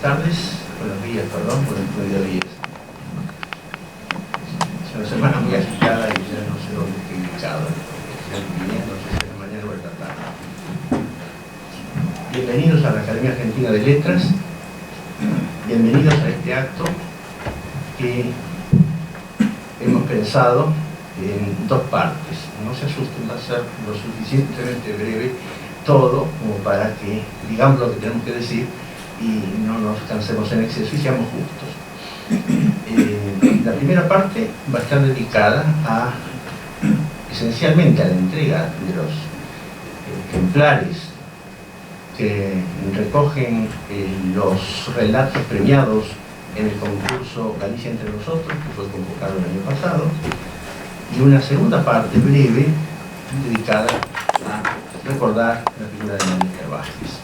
buenos días, perdón, buenos mediodías. Es una semana muy agitada y ya no sé dónde estoy ubicado. No sé si es la mañana o es la tarde. Bienvenidos a la Academia Argentina de Letras. Bienvenidos a este acto que hemos pensado en dos partes. No se asusten, va a ser lo suficientemente breve todo como para que digamos lo que tenemos que decir y no nos cansemos en exceso y seamos justos. La primera parte va a estar dedicada esencialmente a la entrega de los ejemplares que recogen los relatos premiados en el concurso Galicia entre nosotros, que fue convocado el año pasado, y una segunda parte breve dedicada a recordar la figura de Manuel Vázquez.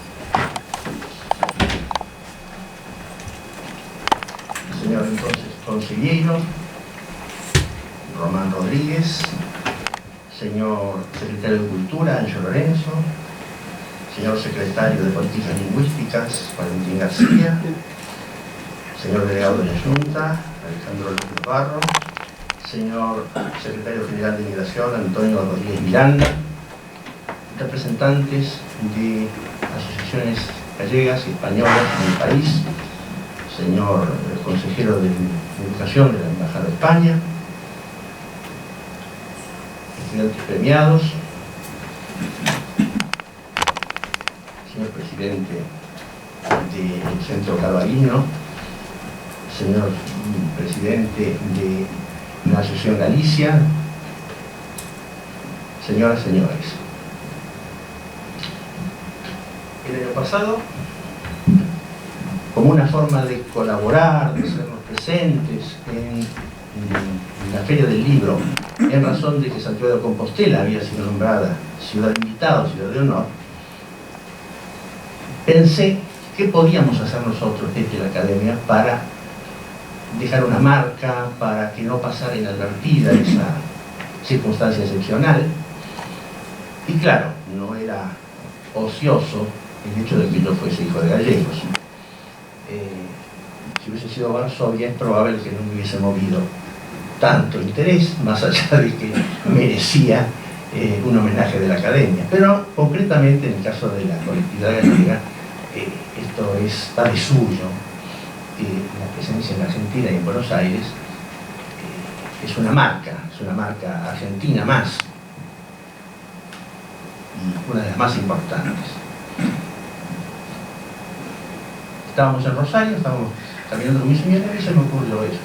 El señor entonces consejero Román Rodríguez, señor secretario de Cultura Ancho Lorenzo, señor secretario de Políticas Lingüísticas Valentín García, señor delegado de la Junta Alejandro López Barro, señor secretario general de Migración Antonio Rodríguez Miranda, representantes de asociaciones gallegas y españolas en el país, señor consejero de Educación de la Embajada de España, estudiantes premiados, señor presidente del Centro Calvarino, señor presidente de la Asociación Galicia, señoras y señores. El año pasado, como una forma de colaborar, de sernos presentes en la Feria del Libro, en razón de que Santiago de Compostela había sido nombrada ciudad invitada, ciudad de honor, pensé qué podíamos hacer nosotros desde la Academia para dejar una marca, para que no pasara inadvertida esa circunstancia excepcional. Y claro, no era ocioso el hecho de que yo fuese hijo de gallegos. Si hubiese sido Varsovia, es probable que no me hubiese movido tanto interés, más allá de que merecía un homenaje de la Academia. Pero concretamente en el caso de la colectividad gallega, esto está de suyo. La presencia en Argentina y en Buenos Aires es una marca argentina más, y una de las más importantes. Estábamos en Rosario, estábamos caminando con mi señora y se me ocurrió eso.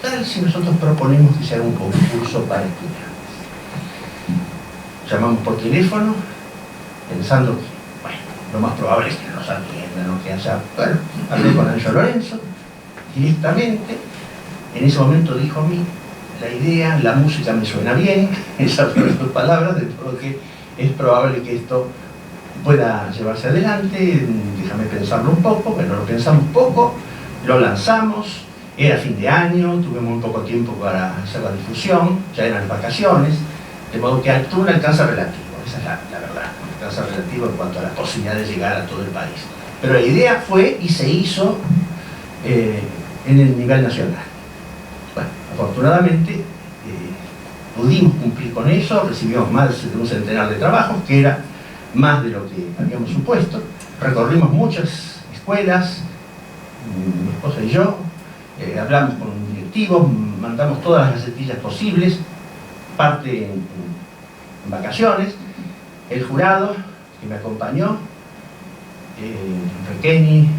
Tal si nosotros proponemos que se haga un concurso para estudiantes. Llamamos por teléfono, pensando que, bueno, lo más probable es que nos atiendan o que haya... Bueno, hablé con Ancho Lorenzo directamente. En ese momento dijo a mí, la idea, la música me suena bien, esas fueron sus palabras, de todo que es probable que esto pueda llevarse adelante, déjame pensarlo un poco. Bueno, lo pensamos poco, lo lanzamos, era fin de año, tuvimos muy poco tiempo para hacer la difusión, ya eran vacaciones, de modo que tuvo un alcance relativo, esa es la verdad, un alcance relativo en cuanto a la posibilidad de llegar a todo el país. Pero la idea fue y se hizo en el nivel nacional. Bueno, afortunadamente pudimos cumplir con eso, recibimos más de un centenar de trabajos, que era más de lo que habíamos supuesto. Recorrimos muchas escuelas, mi esposa y yo, hablamos con directivos, mandamos todas las gacetillas posibles, parte en vacaciones. El jurado que me acompañó, Requeni,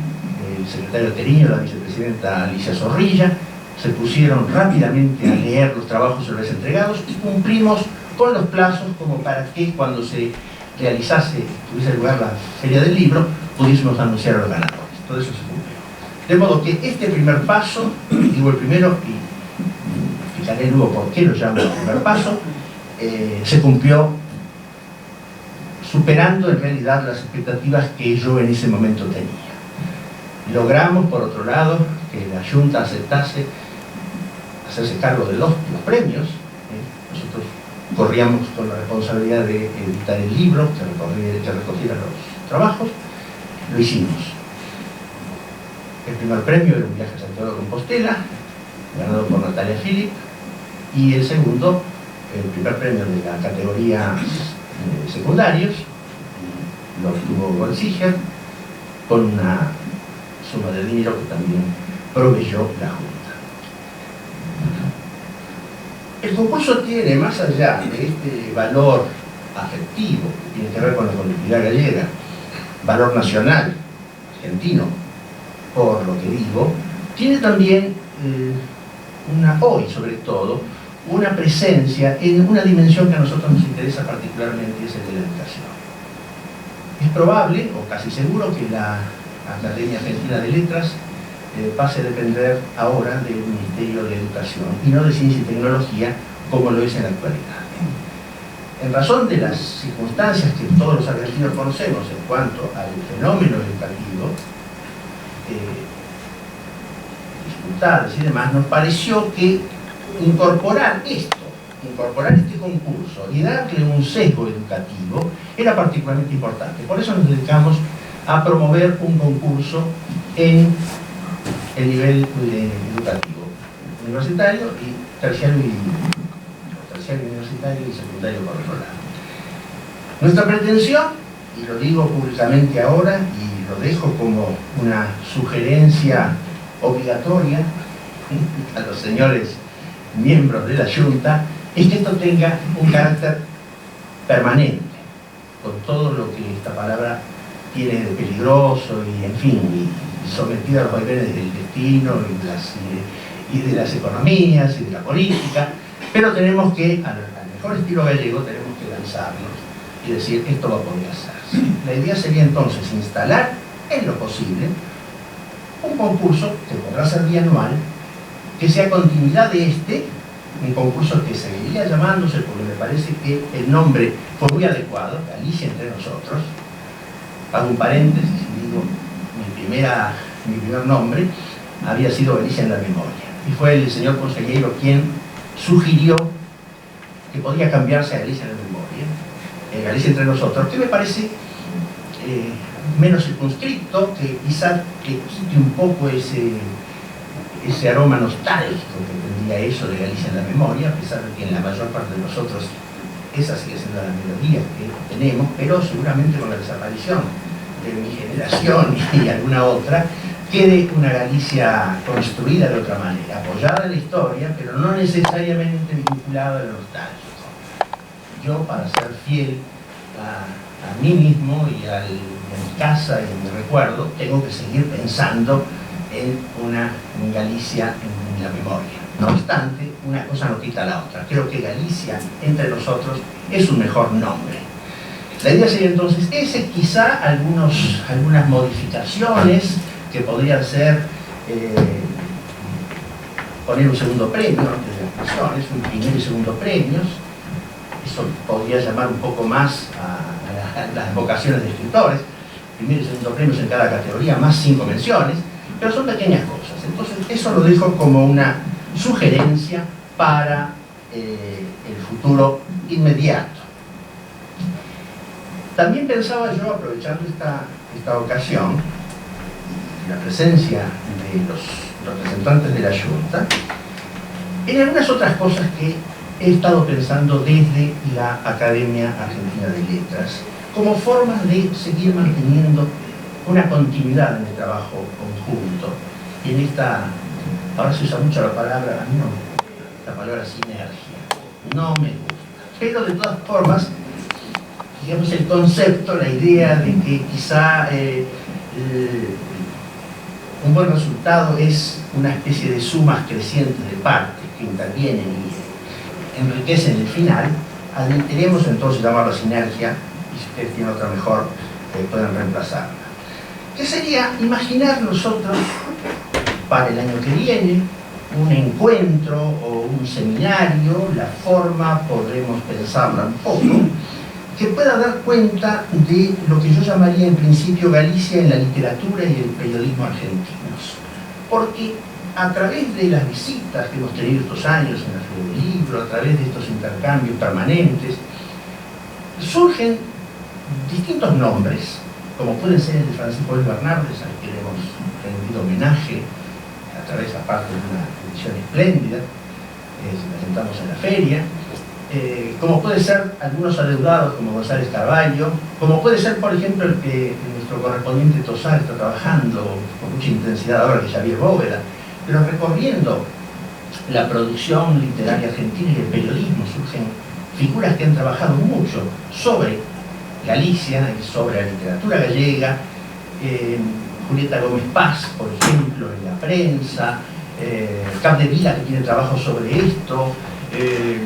el secretario Teriño, la vicepresidenta Alicia Zorrilla, se pusieron rápidamente a leer los trabajos una vez entregados y cumplimos con los plazos como para que cuando se tuviese lugar la Feria del Libro, pudiésemos anunciar a los ganadores. Todo eso se cumplió. De modo que este primer paso, digo el primero y explicaré luego por qué lo llamo el primer paso, se cumplió superando en realidad las expectativas que yo en ese momento tenía. Logramos, por otro lado, que la Junta aceptase hacerse cargo de los premios. Nosotros corríamos con la responsabilidad de editar el libro, que recogiera los trabajos, lo hicimos. primer premio era un viaje a Santiago de Compostela, ganado por Natalia Philip, y el segundo, el primer premio de la categoría secundarios, lo obtuvo Goldsicher, con una suma de dinero que también proveyó la Junta. El concurso tiene, más allá de este valor afectivo que tiene que ver con la colectividad gallega, valor nacional, argentino, por lo que digo, tiene también hoy sobre todo, una presencia en una dimensión que a nosotros nos interesa particularmente, es el de la educación. Es probable, o casi seguro, que la Academia Argentina de Letras pase a depender ahora del Ministerio de Educación y no de Ciencia y Tecnología, como lo es en la actualidad. En razón de las circunstancias que todos los argentinos conocemos en cuanto al fenómeno educativo, dificultades y demás, nos pareció que incorporar este concurso y darle un sesgo educativo era particularmente importante. Por eso nos dedicamos a promover un concurso en el nivel educativo universitario y terciario universitario y secundario por otro lado. Nuestra pretensión, y lo digo públicamente ahora y lo dejo como una sugerencia obligatoria a los señores miembros de la Junta, es que esto tenga un carácter permanente, con todo lo que esta palabra tiene de peligroso y, en fin, y sometido a los vaivenes del destino y de las economías y de la política, pero tenemos que, al mejor estilo gallego, tenemos que lanzarnos y decir, esto va a poder hacerse. La idea sería entonces instalar, en lo posible, un concurso que podrá ser bianual, que sea continuidad de un concurso que seguiría llamándose, porque me parece que el nombre fue muy adecuado, Galicia entre nosotros. Hago un paréntesis y digo, mi primer nombre había sido Galicia en la memoria, y fue el señor consejero quien sugirió que podía cambiarse a Galicia en la memoria, Galicia entre nosotros, que me parece menos circunscripto, que quizá que quite un poco ese aroma nostálgico que tendría eso de Galicia en la memoria, a pesar de que en la mayor parte de nosotros esa sigue siendo la melodía que tenemos, pero seguramente con la desaparición de mi generación y alguna otra, quede una Galicia construida de otra manera, apoyada en la historia, pero no necesariamente vinculada a lo nostálgico. Yo, para ser fiel a mí mismo y a mi casa y a mi recuerdo, tengo que seguir pensando en una Galicia en la memoria. No obstante, una cosa no quita la otra. Creo que Galicia entre nosotros es un mejor nombre. La idea sería entonces quizá algunas modificaciones que podrían ser poner un segundo premio antes de las naciones, un primer y segundo premios. Eso podría llamar un poco más a las vocaciones de escritores, primer y segundo premios en cada categoría, más 5 menciones, pero son pequeñas cosas. Entonces eso lo dejo como una sugerencia para el futuro inmediato. También pensaba yo, aprovechando esta ocasión, la presencia de los representantes de la Junta, en algunas otras cosas que he estado pensando desde la Academia Argentina de Letras, como formas de seguir manteniendo una continuidad en el trabajo conjunto. Y en ahora se usa mucho la palabra, a mí no me gusta, la palabra sinergia, no me gusta. Pero de todas formas, digamos, el concepto, la idea de que quizá un buen resultado es una especie de sumas crecientes de partes que intervienen y enriquecen el final, admitiremos entonces llamarla sinergia, y si ustedes tienen otra mejor, pueden reemplazarla. ¿Qué sería imaginar nosotros para el año que viene un encuentro o un seminario? La forma podremos pensarla un poco, que pueda dar cuenta de lo que yo llamaría en principio Galicia en la literatura y el periodismo argentinos. Porque a través de las visitas que hemos tenido estos años en la Feria del Libro, a través de estos intercambios permanentes, surgen distintos nombres como puede ser el de Francisco Luis Bernardes, al que le hemos rendido homenaje a través, aparte de una edición espléndida, presentamos en la feria, como puede ser algunos adeudados como González Carballo, como puede ser, por ejemplo, el que nuestro correspondiente Tosar está trabajando con mucha intensidad ahora, que es Xavier Bóveda, pero recorriendo la producción literaria argentina y el periodismo surgen figuras que han trabajado mucho sobre Galicia y sobre la literatura gallega. Julieta Gómez Paz, por ejemplo, en la prensa, Capdevila, que tiene trabajo sobre esto,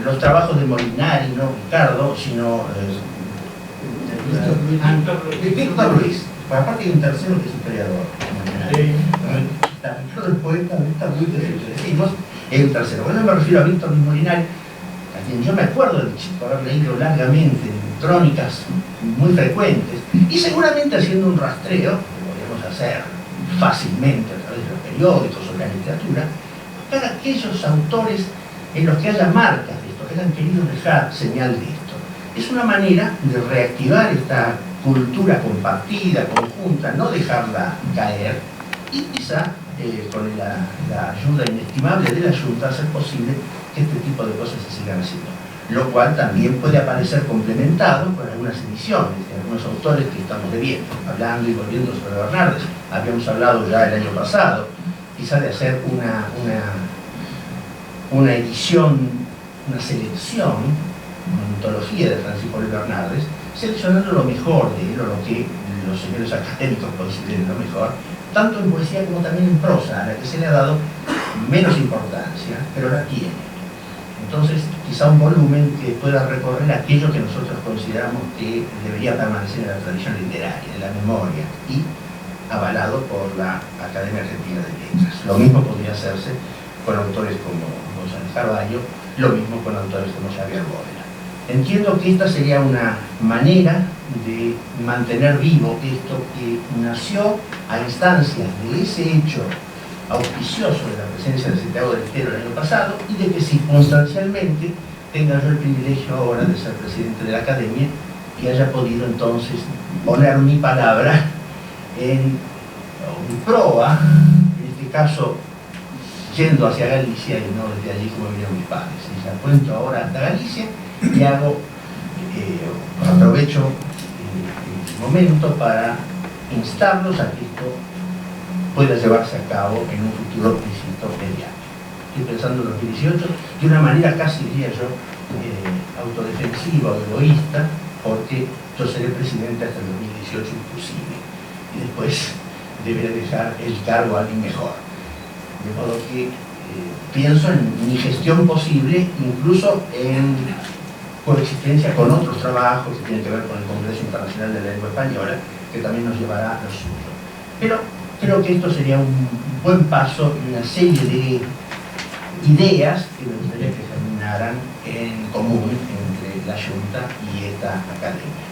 los trabajos de Molinari, no Ricardo, sino Víctor Ruiz. Pues aparte hay un tercero que es historiador. Ricardo el poeta, Víctor Ruiz, que decimos, es un tercero. Bueno, me refiero a Víctor Luis Molinari, a quien yo me acuerdo de chico haber leído largamente en crónicas muy frecuentes, y seguramente haciendo un rastreo, que podríamos hacer fácilmente a través de los periódicos sobre la literatura, buscar aquellos autores en los que haya marcas de esto, que hayan querido dejar señal de esto. Es una manera de reactivar esta cultura compartida, conjunta, no dejarla caer, y quizá con la ayuda inestimable de la Junta hacer posible que este tipo de cosas se sigan haciendo. Lo cual también puede aparecer complementado con algunas ediciones de algunos autores que estamos debiendo, hablando y volviendo sobre Bernardes. Habíamos hablado ya el año pasado, quizá de hacer una edición, una selección, una antología de Francisco Luis Bernardes, seleccionando lo mejor de él, o lo que los señores académicos consideren lo mejor, tanto en poesía como también en prosa, a la que se le ha dado menos importancia, pero la tiene. Entonces, quizá un volumen que pueda recorrer aquello que nosotros consideramos que debería permanecer en la tradición literaria, de la memoria, y avalado por la Academia Argentina de Letras. Lo mismo podría hacerse con autores como González Carballo, lo mismo con autores como Xavier Bóveda. Entiendo que esta sería una manera de mantener vivo esto que nació a instancias de ese hecho auspicioso de la presencia de Santiago del Estero el año pasado, y de que circunstancialmente tenga yo el privilegio ahora de ser presidente de la Academia y haya podido entonces poner mi palabra en mi proa, en este caso yendo hacia Galicia y no desde allí como vinieron mis padres. Y ya cuento ahora hasta Galicia y aprovecho el momento para instarlos a que esto pueda llevarse a cabo en un futuro, insisto, mediano. Estoy pensando en 2018 de una manera casi, diría yo, autodefensiva o egoísta, porque yo seré presidente hasta el 2018 inclusive, y después deberé dejar el cargo a alguien mejor. De modo que pienso en mi gestión posible, incluso en coexistencia con otros trabajos que tienen que ver con el Congreso Internacional de la Lengua Española, que también nos llevará a lo suyo. Pero creo que esto sería un buen paso en una serie de ideas que me gustaría que germinaran en común entre la Junta y esta Academia.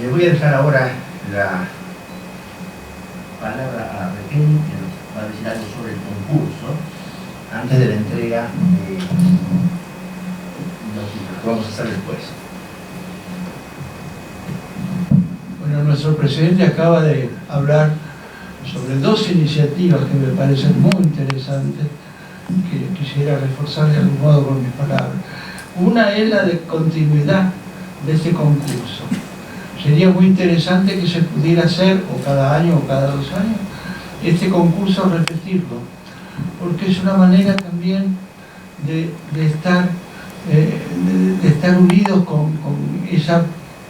Le voy a dejar ahora la palabra a Raquel, que nos va a decir algo sobre el concurso, antes de la entrega de los libros que vamos a hacer después. Bueno, nuestro presidente acaba de hablar sobre dos iniciativas que me parecen muy interesantes, que quisiera reforzar de algún modo con mis palabras. Una es la de continuidad de este concurso. Sería muy interesante que se pudiera hacer, o cada año o cada 2 años, este concurso, repetirlo, porque es una manera también de estar unidos con esa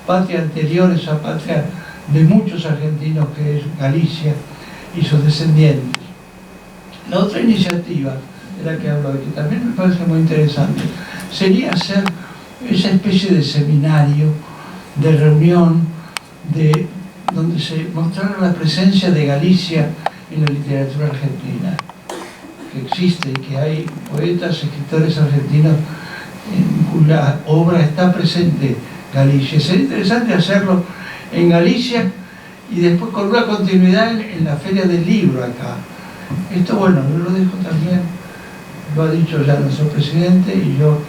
patria anterior, esa patria de muchos argentinos que es Galicia y sus descendientes. La otra iniciativa de la que hablo hoy, que también me parece muy interesante, sería hacer esa especie de seminario, de reunión, donde se mostrara la presencia de Galicia en la literatura argentina, que existe y que hay poetas, escritores argentinos en cuya obra está presente Galicia. Sería interesante hacerlo en Galicia y después con una continuidad en la Feria del Libro acá. Esto, bueno, yo lo dejo también, lo ha dicho ya nuestro presidente, y yo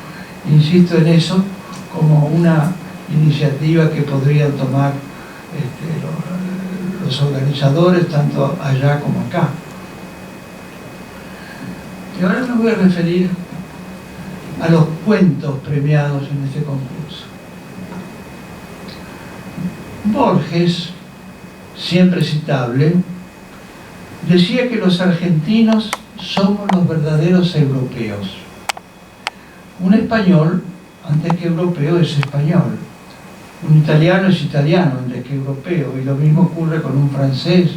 insisto en eso como una iniciativa que podrían tomar los organizadores, tanto allá como acá. Y ahora me voy a referir a los cuentos premiados en este concurso. Borges, siempre citable, decía que los argentinos somos los verdaderos europeos. Un español, antes que europeo, es español. Un italiano es italiano antes que europeo, y lo mismo ocurre con un francés,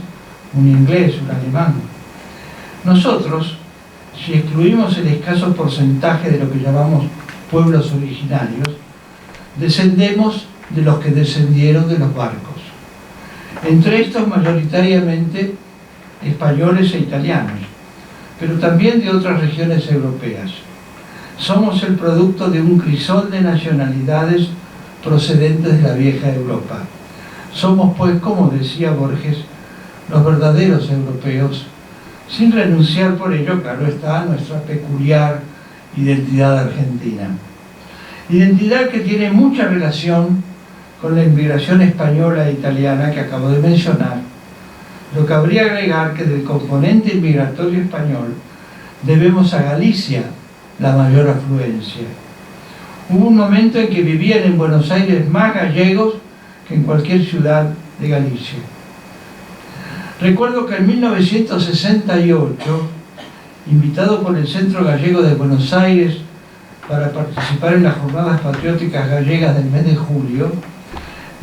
un inglés, un alemán. Nosotros, si excluimos el escaso porcentaje de lo que llamamos pueblos originarios, descendemos de los que descendieron de los barcos. Entre estos mayoritariamente españoles e italianos, pero también de otras regiones europeas. Somos el producto de un crisol de nacionalidades procedentes de la vieja Europa. Somos, pues, como decía Borges, los verdaderos europeos, sin renunciar por ello, claro está, a nuestra peculiar identidad argentina. Identidad que tiene mucha relación con la inmigración española e italiana que acabo de mencionar, lo que habría que agregar que del componente inmigratorio español debemos a Galicia la mayor afluencia. Hubo un momento en que vivían en Buenos Aires más gallegos que en cualquier ciudad de Galicia. Recuerdo que en 1968, invitado por el Centro Gallego de Buenos Aires para participar en las Jornadas Patrióticas Gallegas del mes de julio,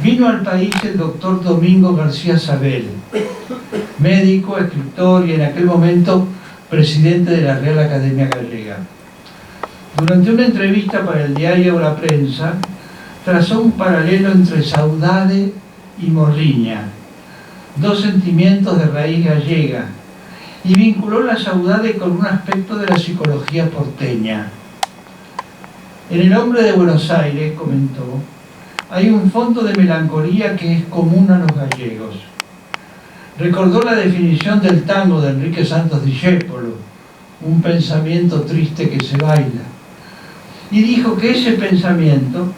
vino al país el doctor Domingo García Sabel, médico, escritor y en aquel momento presidente de la Real Academia Gallega. Durante una entrevista para el diario La Prensa, trazó un paralelo entre saudade y morriña, dos sentimientos de raíz gallega, y vinculó la saudade con un aspecto de la psicología porteña. En el hombre de Buenos Aires, comentó, hay un fondo de melancolía que es común a los gallegos. Recordó la definición del tango de Enrique Santos Discépolo, un pensamiento triste que se baila, y dijo que ese pensamiento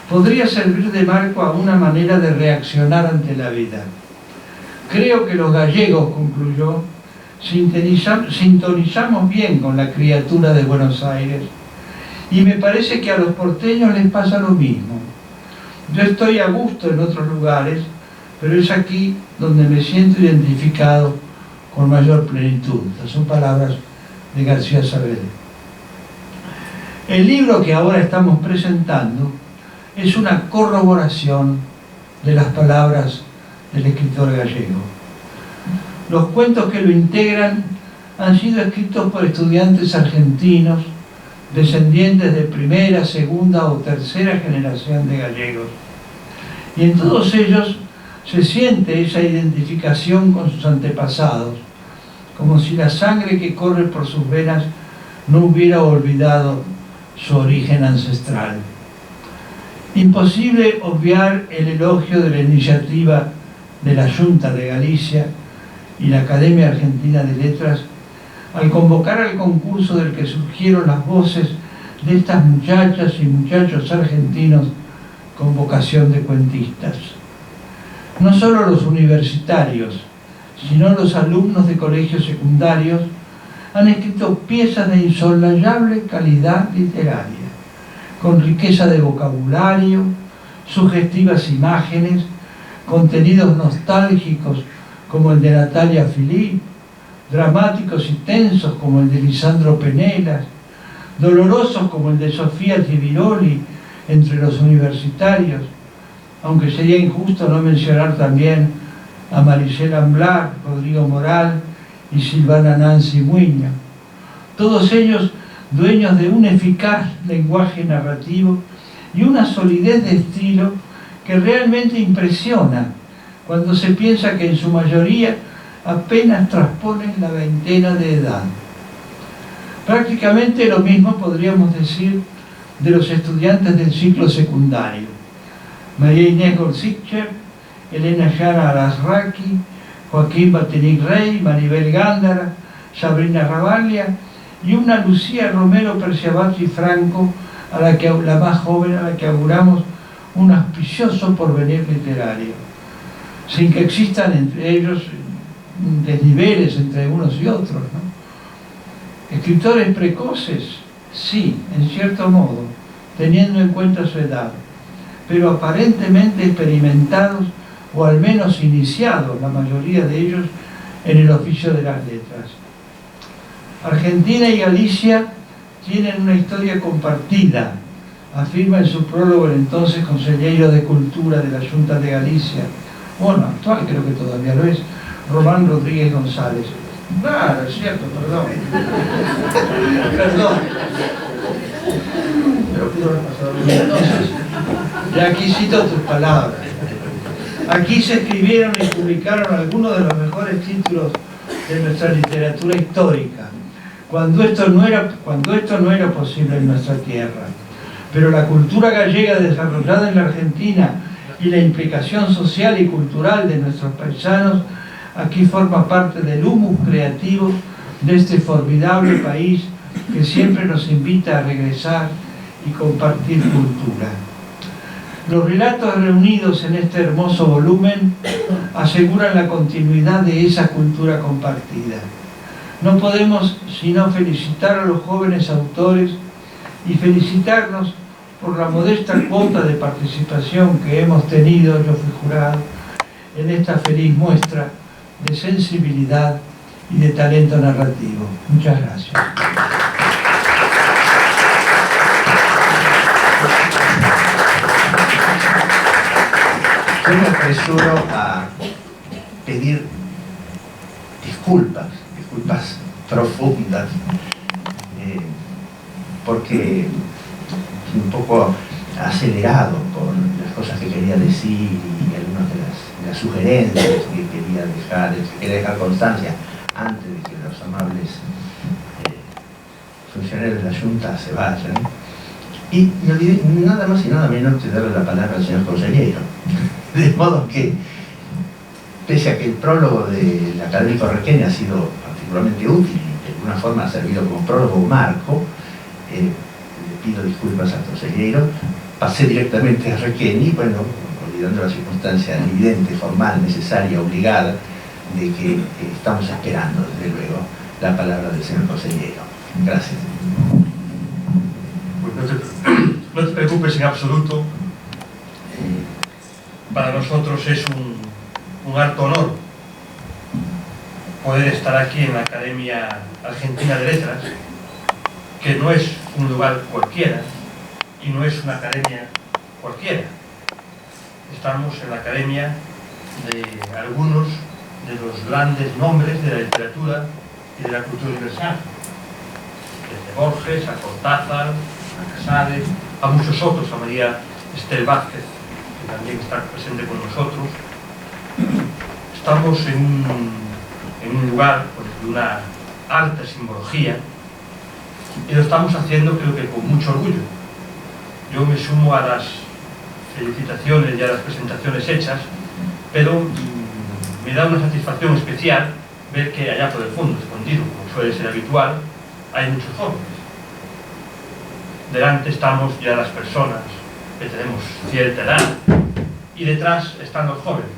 podría servir de marco a una manera de reaccionar ante la vida. Creo que los gallegos, concluyó, sintonizamos bien con la criatura de Buenos Aires, y me parece que a los porteños les pasa lo mismo. Yo estoy a gusto en otros lugares, pero es aquí donde me siento identificado con mayor plenitud. Estas son palabras de García Sabel. El libro que ahora estamos presentando es una corroboración de las palabras del escritor gallego. Los cuentos que lo integran han sido escritos por estudiantes argentinos, descendientes de primera, segunda o tercera generación de gallegos. Y en todos ellos se siente esa identificación con sus antepasados, como si la sangre que corre por sus venas no hubiera olvidado su origen ancestral. Imposible obviar el elogio de la iniciativa de la Junta de Galicia y la Academia Argentina de Letras al convocar al concurso del que surgieron las voces de estas muchachas y muchachos argentinos con vocación de cuentistas. No solo los universitarios, sino los alumnos de colegios secundarios han escrito piezas de insolayable calidad literaria, con riqueza de vocabulario, sugestivas imágenes, contenidos nostálgicos como el de Natalia Filip, dramáticos y tensos como el de Lisandro Penelas, dolorosos como el de Sofía Tiviroli entre los universitarios, aunque sería injusto no mencionar también a Maricela Amblar, Rodrigo Moral y Silvana Nancy Muiño, todos ellos dueños de un eficaz lenguaje narrativo y una solidez de estilo que realmente impresiona cuando se piensa que en su mayoría apenas trasponen la veintena de edad. Prácticamente lo mismo podríamos decir de los estudiantes del ciclo secundario. María Inés Gorsitcher, Elena Jara Alasraqui, Joaquín Batenic Rey, Maribel Gándara, Sabrina Rabaglia y una Lucía Romero Perciabatti Franco, la más joven, a la que auguramos un auspicioso porvenir literario, sin que existan entre ellos desniveles entre unos y otros, ¿no? Escritores precoces, sí, en cierto modo, teniendo en cuenta su edad, pero aparentemente experimentados o al menos iniciados, la mayoría de ellos, en el oficio de las letras. Argentina y Galicia tienen una historia compartida, afirma en su prólogo el entonces consejero de Cultura de la Junta de Galicia, bueno, actual creo que todavía lo es, Román Rodríguez González. Claro, es cierto, perdón. Perdón. Pero pudo haber pasado bien. Entonces, y aquí cito tus palabras. Aquí se escribieron y publicaron algunos de los mejores títulos de nuestra literatura histórica, cuando esto no era posible en nuestra tierra. Pero la cultura gallega desarrollada en la Argentina y la implicación social y cultural de nuestros paisanos aquí forma parte del humus creativo de este formidable país que siempre nos invita a regresar y compartir cultura. Los relatos reunidos en este hermoso volumen aseguran la continuidad de esa cultura compartida. No podemos sino felicitar a los jóvenes autores y felicitarnos por la modesta cuota de participación que hemos tenido, yo fui jurado, en esta feliz muestra de sensibilidad y de talento narrativo. Muchas gracias. Yo me apresuro a pedir disculpas profundas, porque estoy un poco acelerado por las cosas que quería decir y algunas de las sugerencias que quería dejar constancia antes de que los amables funcionarios de la Junta se vayan. Y me olvidé nada más y nada menos que darle la palabra al señor consejero. De modo que, pese a que el prólogo del académico Requeni ha sido particularmente útil y de alguna forma ha servido como prólogo marco, le pido disculpas al consejero, pasé directamente a Requeni, bueno, olvidando la circunstancia evidente, formal, necesaria, obligada, de que estamos esperando, desde luego, la palabra del señor consejero. Gracias. Pues no te preocupes en absoluto. Para nosotros es un harto honor poder estar aquí en la Academia Argentina de Letras, que no es un lugar cualquiera y no es una academia cualquiera. Estamos en la academia de algunos de los grandes nombres de la literatura y de la cultura universal, desde Borges a Cortázar, a Casares, a muchos otros, a María Estel Vázquez, que también está presente con nosotros. Estamos en un lugar de una alta simbología y lo estamos haciendo, creo que con mucho orgullo. Yo me sumo a las felicitaciones y a las presentaciones hechas, pero me da una satisfacción especial ver que allá por el fondo, escondido, como suele ser habitual, hay muchos jóvenes. Delante estamos ya las personas que tenemos cierta edad y detrás están los jóvenes.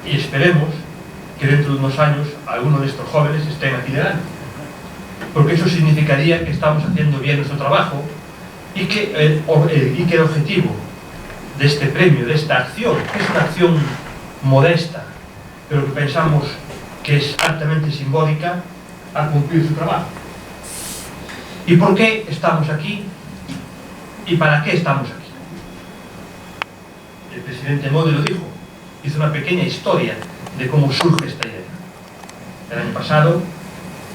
Y esperemos que dentro de unos años algunos de estos jóvenes estén aquí delante, porque eso significaría que estamos haciendo bien nuestro trabajo y que el objetivo de este premio, de esta acción, que es una acción modesta, pero que pensamos que es altamente simbólica, ha cumplido su trabajo. ¿Y por qué estamos aquí? ¿Y para qué estamos aquí? El presidente Modi lo dijo, hizo una pequeña historia de cómo surge esta idea. El año pasado,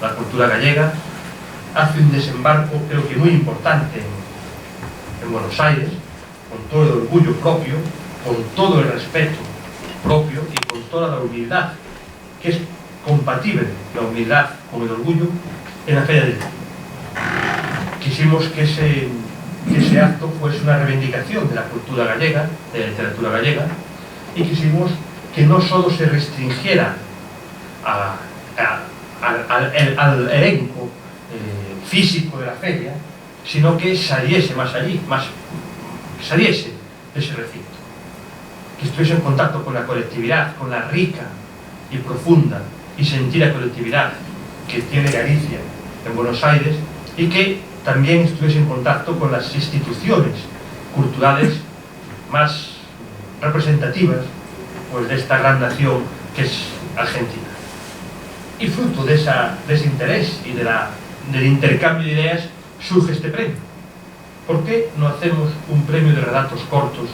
la cultura gallega hace un desembarco, creo que muy importante, en Buenos Aires, con todo el orgullo propio, con todo el respeto propio y con toda la humildad, que es compatible la humildad con el orgullo, en la Feria del Libro. Quisimos que ese acto fuese una reivindicación de la cultura gallega, de la literatura gallega, y quisimos que no solo se restringiera al elenco físico de la feria, sino que saliese más allí, saliese de ese recinto, que estuviese en contacto con la colectividad, con la rica y profunda y sentida colectividad que tiene Galicia en Buenos Aires, y que también estuviese en contacto con las instituciones culturales más representativas, pues, de esta gran nación que es Argentina. Y fruto de ese interés y del intercambio de ideas surge este premio. ¿Por qué no hacemos un premio de relatos cortos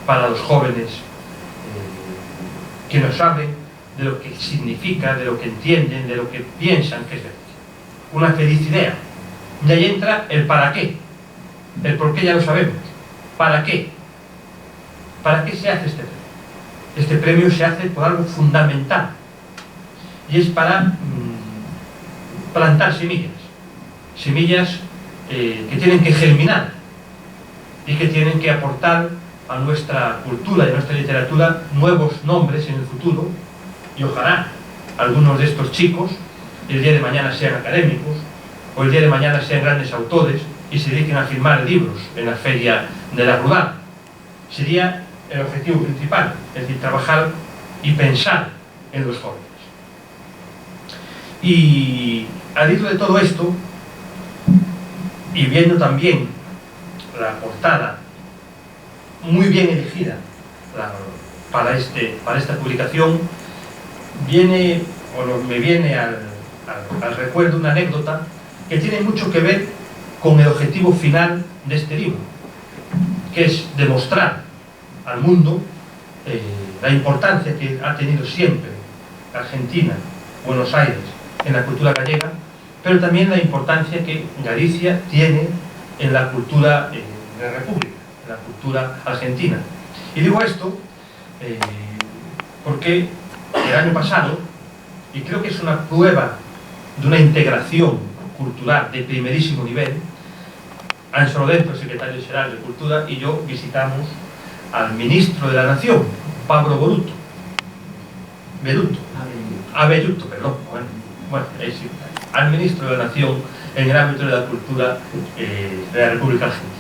para los jóvenes que nos hablen de lo que significa, de lo que entienden, de lo que piensan que es Galicia? Una feliz idea. Y ahí entra el para qué. El por qué ya lo sabemos. ¿Para qué? ¿Para qué se hace este premio? Este premio se hace por algo fundamental, y es para plantar semillas. Semillas que tienen que germinar y que tienen que aportar a nuestra cultura y a nuestra literatura nuevos nombres en el futuro, y ojalá algunos de estos chicos el día de mañana sean académicos, o el día de mañana sean grandes autores y se dediquen a firmar libros en la Feria de la Rudal. Sería el objetivo principal, es decir, trabajar y pensar en los jóvenes. Y al hilo de todo esto, y viendo también la portada muy bien elegida para esta publicación, me viene al recuerdo una anécdota que tiene mucho que ver con el objetivo final de este libro, que es demostrar al mundo la importancia que ha tenido siempre Argentina, Buenos Aires, en la cultura gallega, pero también la importancia que Galicia tiene en la cultura de la República, en la cultura argentina. Y digo esto porque el año pasado, y creo que es una prueba de una integración cultural de primerísimo nivel, Anxo Lorenzo, secretario general de Cultura, y yo visitamos al ministro de la Nación, Pablo Abelluto, perdón, al ministro de la Nación en el ámbito de la cultura de la República Argentina.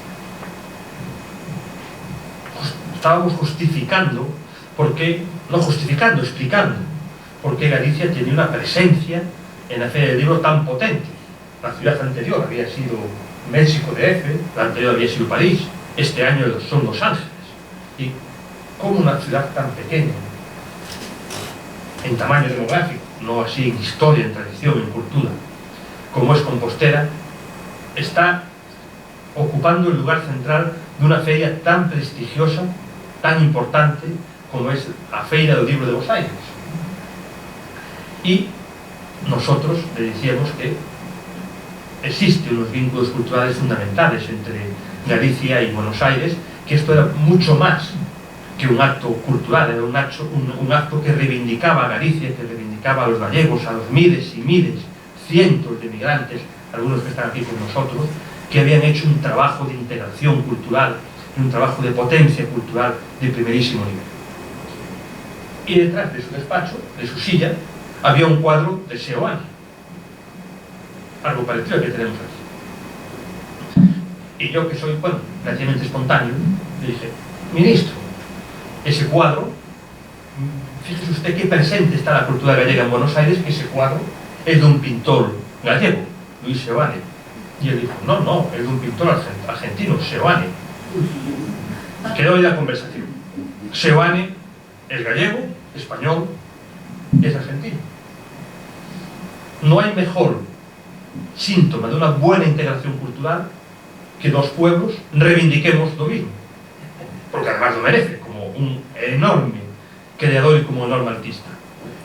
Estábamos explicando por qué Galicia tenía una presencia en la Feria del Libro tan potente. La ciudad anterior había sido México DF, la anterior había sido París, este año son Los Ángeles. Y como una ciudad tan pequeña, en tamaño demográfico, no así en historia, en tradición, en cultura, como es Compostela, está ocupando el lugar central de una feria tan prestigiosa, tan importante como es la Feira del Libro de Buenos Aires. Y nosotros le decíamos que existen unos vínculos culturales fundamentales entre Galicia y Buenos Aires, que esto era mucho más que un acto cultural, era un acto que reivindicaba a Galicia, que reivindicaba a los gallegos, a los miles y miles, cientos de migrantes, algunos que están aquí con nosotros, que habían hecho un trabajo de integración cultural, un trabajo de potencia cultural de primerísimo nivel. Y detrás de su despacho, de su silla, había un cuadro de Seoane, algo parecido al que tenemos aquí. Y yo, que soy, relativamente espontáneo, le dije: ministro, ese cuadro, fíjese usted qué presente está la cultura gallega en Buenos Aires, que ese cuadro es de un pintor gallego, Luis Seoane. Y él dijo: no, es de un pintor argentino, Seoane. Quedó ahí la conversación. Seoane es gallego, español, es argentino. No hay mejor síntoma de una buena integración cultural que dos pueblos reivindiquemos lo mismo, porque además lo merece, como un enorme creador y como un enorme artista.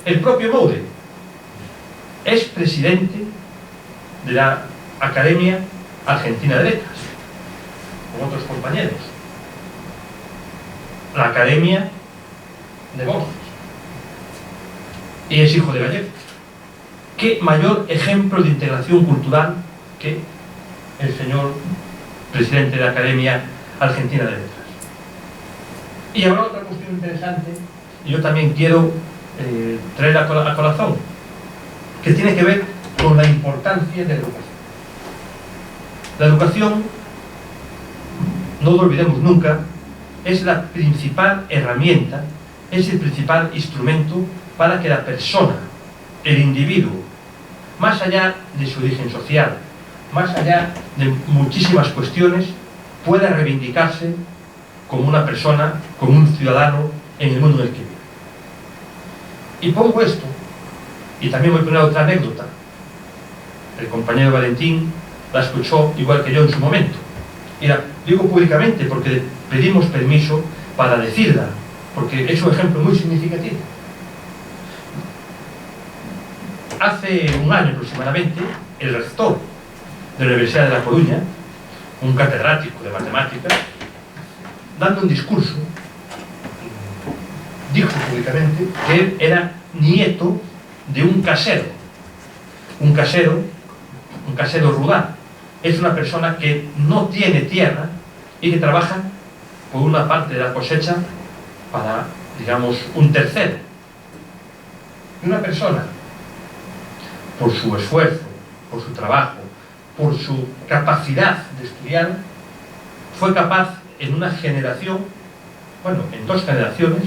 El propio Moure es presidente de la Academia Argentina de Letras, con otros compañeros, la Academia de Borges, y es hijo de gallego. ¿Qué mayor ejemplo de integración cultural que el señor presidente de la Academia Argentina de Letras? Y ahora otra cuestión interesante, y yo también quiero traer a colación, que tiene que ver con la importancia de la educación. La educación, no lo olvidemos nunca, es la principal herramienta, es el principal instrumento para que la persona, el individuo, más allá de su origen social, más allá de muchísimas cuestiones, pueda reivindicarse como una persona, como un ciudadano en el mundo en el que vive. Y pongo esto, y también voy a poner otra anécdota. El compañero Valentín la escuchó igual que yo en su momento. Y la digo públicamente porque le pedimos permiso para decirla, porque es un ejemplo muy significativo. Hace un año aproximadamente, el rector de la Universidad de La Coruña, un catedrático de matemáticas, dando un discurso, dijo públicamente que él era nieto de un casero rural. Es una persona que no tiene tierra y que trabaja por una parte de la cosecha para, digamos, un tercero. Y una persona, por su esfuerzo, por su trabajo, por su capacidad de estudiar, fue capaz en una generación, bueno, en 2 generaciones,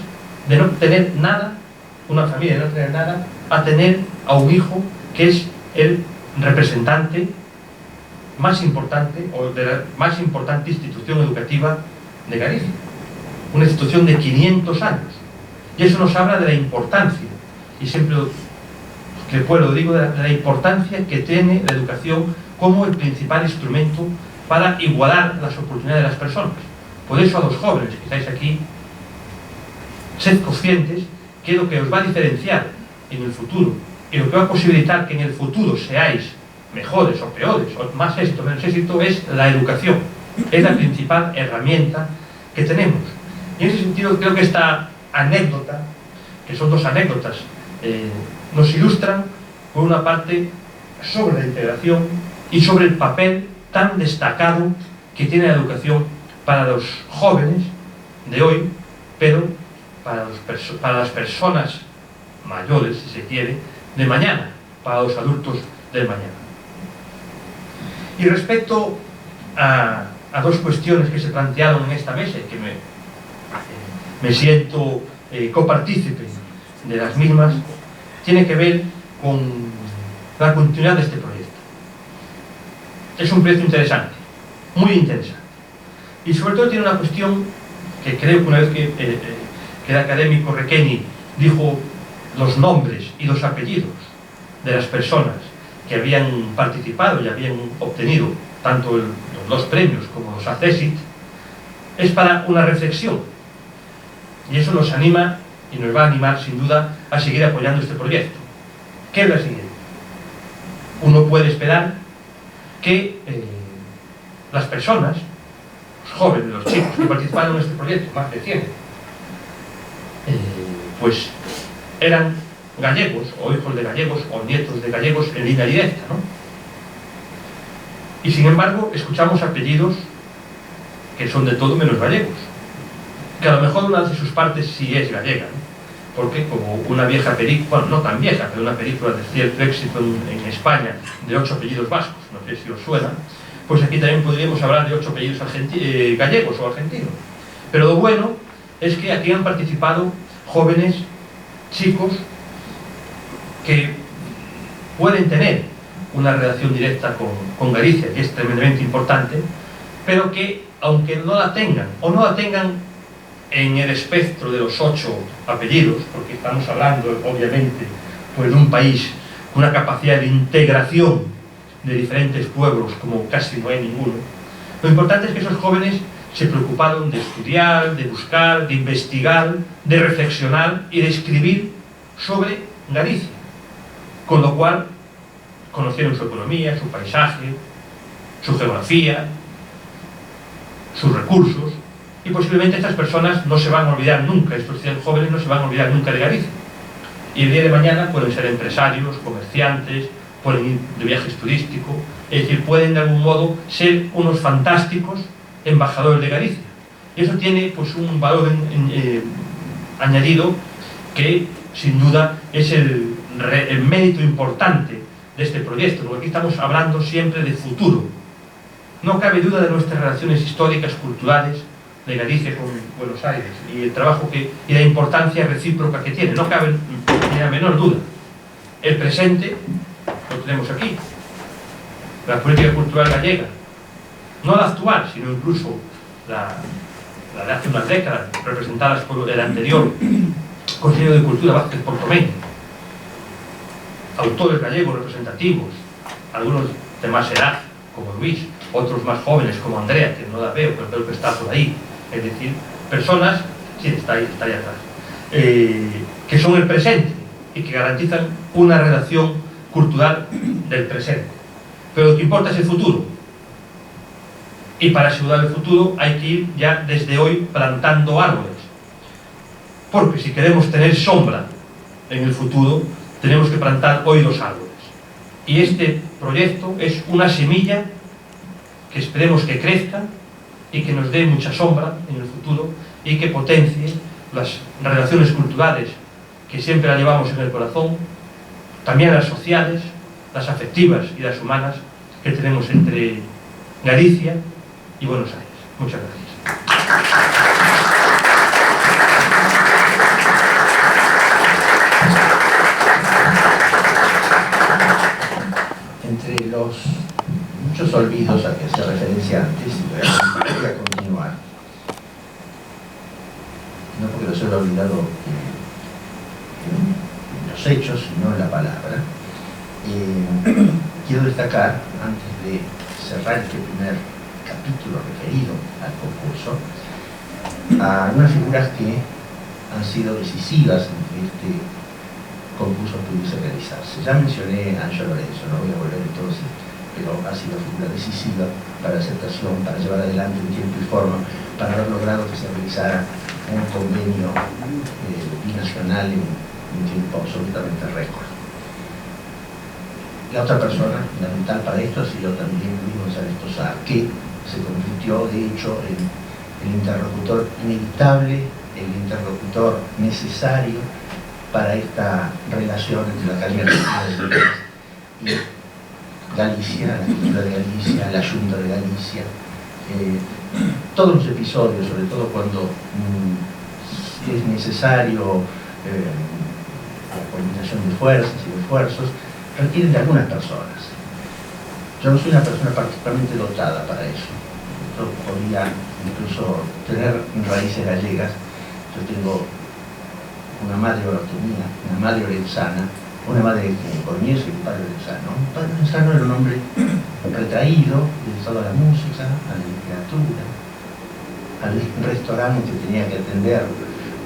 de no tener nada, una familia de no tener nada, a tener a un hijo que es el representante más importante, o de la más importante institución educativa de Galicia. Una institución de 500 años. Y eso nos habla de la importancia, y siempre que puedo digo, de la importancia que tiene la educación como el principal instrumento para igualar las oportunidades de las personas. Por eso a los jóvenes que estáis aquí, sed conscientes que lo que os va a diferenciar en el futuro y lo que va a posibilitar que en el futuro seáis mejores o peores, o más éxito o menos éxito, es la educación. Es la principal herramienta que tenemos. Y en ese sentido creo que esta anécdota, que son 2 anécdotas, nos ilustran por una parte sobre la integración y sobre el papel tan destacado que tiene la educación para los jóvenes de hoy, pero para las personas mayores, si se quiere, de mañana, para los adultos del mañana. Y respecto a 2 cuestiones que se plantearon en esta mesa y que me siento copartícipe de las mismas, tiene que ver con la continuidad de este proyecto. Es un proyecto interesante, muy interesante. Y sobre todo tiene una cuestión que creo que una vez que el académico Requeni dijo los nombres y los apellidos de las personas que habían participado y habían obtenido tanto los 2 premios como los ACESIT, es para una reflexión. Y eso nos anima y nos va a animar sin duda a seguir apoyando este proyecto. ¿Qué es la siguiente? Uno puede esperar que las personas, los jóvenes, los chicos que participaron en este proyecto, más de 100, pues eran gallegos, o hijos de gallegos, o nietos de gallegos en línea directa, ¿no? Y sin embargo, escuchamos apellidos que son de todo menos gallegos, que a lo mejor una de sus partes sí es gallega, ¿no? Porque como una vieja película, bueno, no tan vieja, pero una película de cierto éxito en España, de 8 apellidos vascos, no sé si os suena, pues aquí también podríamos hablar de 8 apellidos gallegos o argentinos. Pero lo bueno es que aquí han participado jóvenes, chicos, que pueden tener una relación directa con Galicia, que es tremendamente importante, pero que, aunque no la tengan, o no la tengan en el espectro de los 8 apellidos, porque estamos hablando, obviamente, pues de un país con una capacidad de integración de diferentes pueblos, como casi no hay ninguno, lo importante es que esos jóvenes se preocuparon de estudiar, de buscar, de investigar, de reflexionar y de escribir sobre Galicia, con lo cual conocieron su economía, su paisaje, su geografía, sus recursos, y posiblemente estas personas no se van a olvidar nunca, estos jóvenes no se van a olvidar nunca de Galicia. Y el día de mañana pueden ser empresarios, comerciantes, pueden ir de viajes turísticos, es decir, pueden de algún modo ser unos fantásticos embajadores de Galicia. Y eso tiene pues un valor añadido que sin duda es el mérito importante de este proyecto, porque aquí estamos hablando siempre de futuro. No cabe duda de nuestras relaciones históricas, culturales de Galicia con Buenos Aires y el trabajo y la importancia recíproca que tiene. No cabe ni la menor duda. El presente lo tenemos aquí. La política cultural gallega, no la actual, sino incluso la de hace unas décadas, representadas por el anterior Consejero de Cultura, Vázquez Portomeño. Autores gallegos representativos, algunos de más edad, como Luis, otros más jóvenes, como Andrea, que no la veo, pero creo que está por ahí. Es decir, personas, sí, está ahí atrás, que son el presente y que garantizan una relación cultural del presente. Pero lo que importa es el futuro. Y para asegurar el futuro hay que ir ya desde hoy plantando árboles. Porque si queremos tener sombra en el futuro, tenemos que plantar hoy los árboles. Y este proyecto es una semilla que esperemos que crezca y que nos dé mucha sombra en el futuro y que potencie las relaciones culturales que siempre las llevamos en el corazón, también las sociales, las afectivas y las humanas que tenemos entre Galicia y Buenos Aires. Muchas gracias. Entre los muchos olvidos a que hacía referencia antes, voy a continuar. No porque los haya olvidado en los hechos, sino en la palabra. Quiero destacar, antes de cerrar este primer capítulo referido al concurso, a unas figuras que han sido decisivas en que este concurso pudiese realizarse. Ya mencioné a Ancho Lorenzo, no voy a volver en todo esto, pero ha sido figura decisiva para la aceptación, para llevar adelante en tiempo y forma, para haber logrado que se realizara un convenio binacional en un tiempo absolutamente récord. La otra persona fundamental para esto ha sido también Luis González Tosar, que se convirtió de hecho en el interlocutor inevitable, el interlocutor necesario para esta relación entre la Academia Argentina de Letras y Galicia, la cultura de Galicia, la Junta de Galicia. Todos los episodios, sobre todo cuando es necesario la combinación de fuerzas y de esfuerzos, requieren de algunas personas. Yo no soy una persona particularmente dotada para eso. Yo podría incluso tener raíces gallegas. Yo tengo una madre orotomía, una madre orensana, una madre coruñesa y un padre orensano. Un padre orensano era un hombre retraído, dedicado a la música, a la literatura, al restaurante que tenía que atender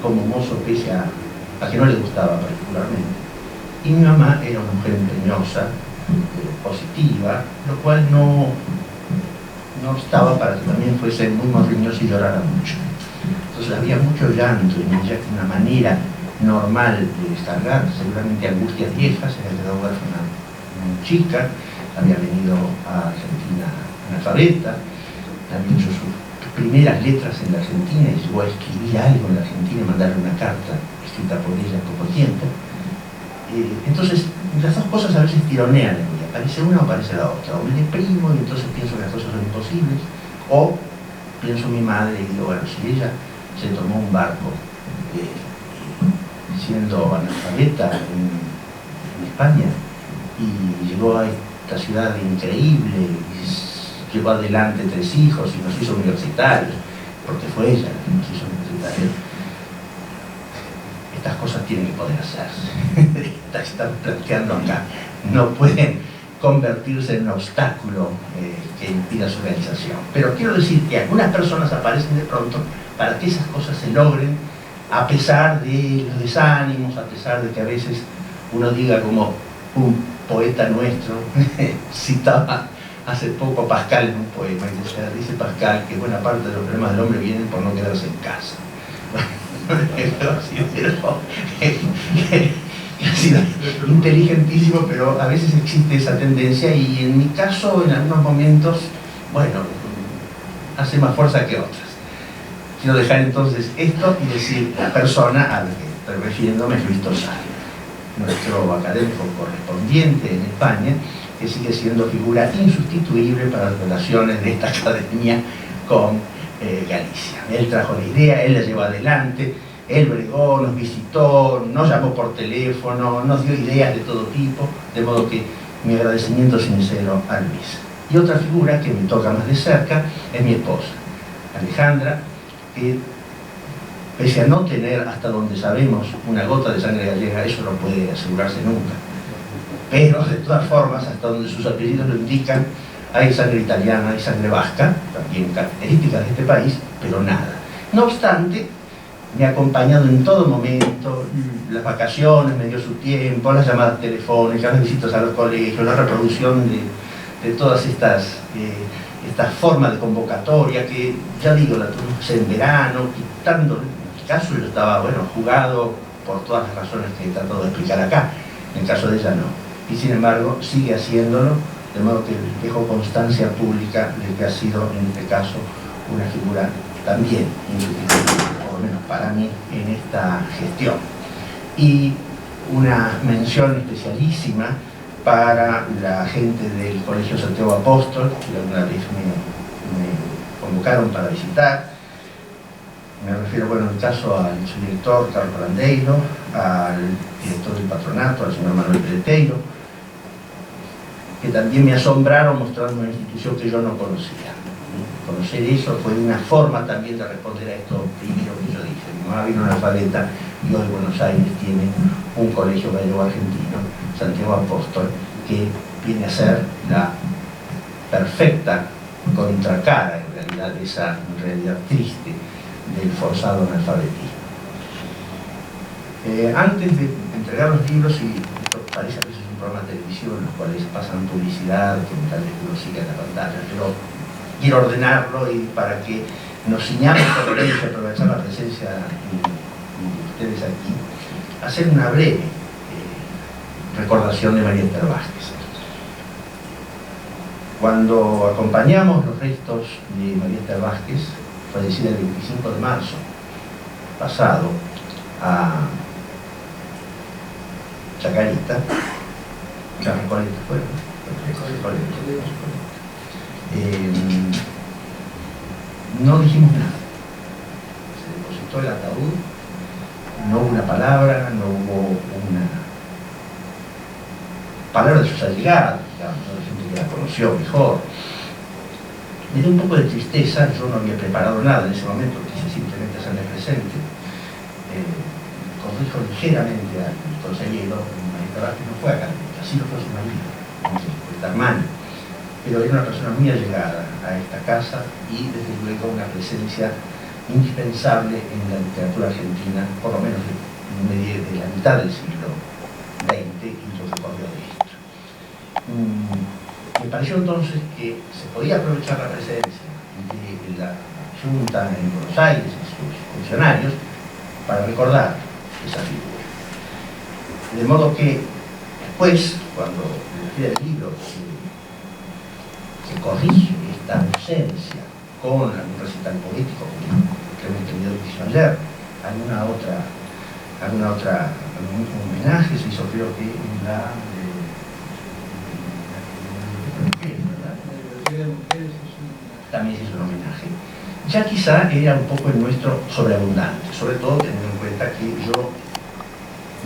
como mozo, pese a que no le gustaba particularmente. Y mi mamá era una mujer empeñosa, positiva, lo cual no obstaba para que también fuese muy morriñosa y llorara mucho. Entonces había mucho llanto en ella, una manera normal de descargar, seguramente angustias viejas. Se había quedado huérfana muy chica, había venido a Argentina analfabeta, había hecho sus primeras letras en la Argentina y llegó a escribir algo en la Argentina y mandarle una carta escrita por ella en poco tiempo. Entonces, las dos cosas a veces tironean en mí, aparece una o aparece la otra, o me deprimo y entonces pienso que las cosas son imposibles, o pienso en mi madre y digo, bueno, si ella se tomó un barco siendo analfabeta en España y llegó a esta ciudad increíble y llevó adelante 3 hijos y nos hizo universitarios, porque fue ella la que nos hizo universitarios, estas cosas tienen que poder hacerse. Están planteando acá, no pueden convertirse en un obstáculo que impida su realización. Pero quiero decir que algunas personas aparecen de pronto para que esas cosas se logren, a pesar de los desánimos, a pesar de que a veces uno diga, como un poeta nuestro citaba hace poco a Pascal en un poema, y dice Pascal que buena parte de los problemas del hombre vienen por no quedarse en casa. Ha sido inteligentísimo, pero a veces existe esa tendencia y en mi caso en algunos momentos, bueno, hace más fuerza que otras. Quiero dejar entonces esto y decir la persona a la que estoy refiriéndome es Luis Tosar, nuestro académico correspondiente en España, que sigue siendo figura insustituible para las relaciones de esta academia con Galicia. Él trajo la idea, él la llevó adelante, él bregó, nos visitó, nos llamó por teléfono, nos dio ideas de todo tipo, de modo que mi agradecimiento sincero a Luis. Y otra figura que me toca más de cerca es mi esposa, Alejandra, que pese a no tener, hasta donde sabemos, una gota de sangre gallega, eso no puede asegurarse nunca. Pero, de todas formas, hasta donde sus apellidos lo indican, hay sangre italiana, hay sangre vasca, también características de este país, pero nada. No obstante, me ha acompañado en todo momento, las vacaciones, me dio su tiempo, las llamadas telefónicas, las visitas a los colegios, la reproducción de todas estas formas de convocatoria que, ya digo, la tuvimos en verano, quitando, en mi caso yo estaba, bueno, jugado por todas las razones que he tratado de explicar acá, en el caso de ella no. Y sin embargo, sigue haciéndolo, de modo que dejo constancia pública de que ha sido, en este caso, una figura también indiscutible, por lo menos para mí, en esta gestión. Y una mención especialísima para la gente del Colegio Santiago Apóstol, que alguna vez me convocaron para visitar. Me refiero, bueno, en el caso al subdirector Carlos Brandeiro, al director del patronato, al señor Manuel Preteiro, que también me asombraron mostrando una institución que yo no conocía. Conocer eso fue una forma también de responder a esto primero que yo dije. Mi mamá vino analfabeta y hoy Buenos Aires tiene un colegio gallego argentino, Santiago Apóstol, que viene a ser la perfecta contracara, en realidad, de esa realidad triste del forzado analfabetismo. Antes de entregar los libros, y esto parece a veces un programa de televisión en los cuales pasan publicidad, que tal vez uno siga en la pantalla, pero quiero ordenarlo y para que nos ciñamos por ello y aprovechar la presencia de ustedes aquí, hacer una breve recordación de María Esther Vázquez. Cuando acompañamos los restos de María Esther Vázquez, fallecida el 25 de marzo pasado, a Chacarita, Recoleta fue, no dijimos nada. Se depositó el ataúd, no hubo una palabra, no hubo una palabra de sus allegados, digamos, de gente que la conoció mejor. Me dio un poco de tristeza, yo no había preparado nada en ese momento, quise simplemente hacerme presente. Corrijo ligeramente al consejero, María Vázquez no fue académica, así lo fue su marido, esta hermana, pero era una persona muy allegada a esta casa y desde luego una presencia indispensable en la literatura argentina, por lo menos de la mitad del siglo XX y lo que corrió de esto. Me pareció entonces que se podía aprovechar la presencia de la Junta en Buenos Aires y sus funcionarios para recordar esa figura. De modo que después, cuando en la Feria del Libro se corrige esta ausencia con algún recital poético, que hemos tenido ayer, algún homenaje se hizo, creo que en la también se hizo un homenaje. Ya quizá era un poco el nuestro sobreabundante, sobre todo teniendo en cuenta que yo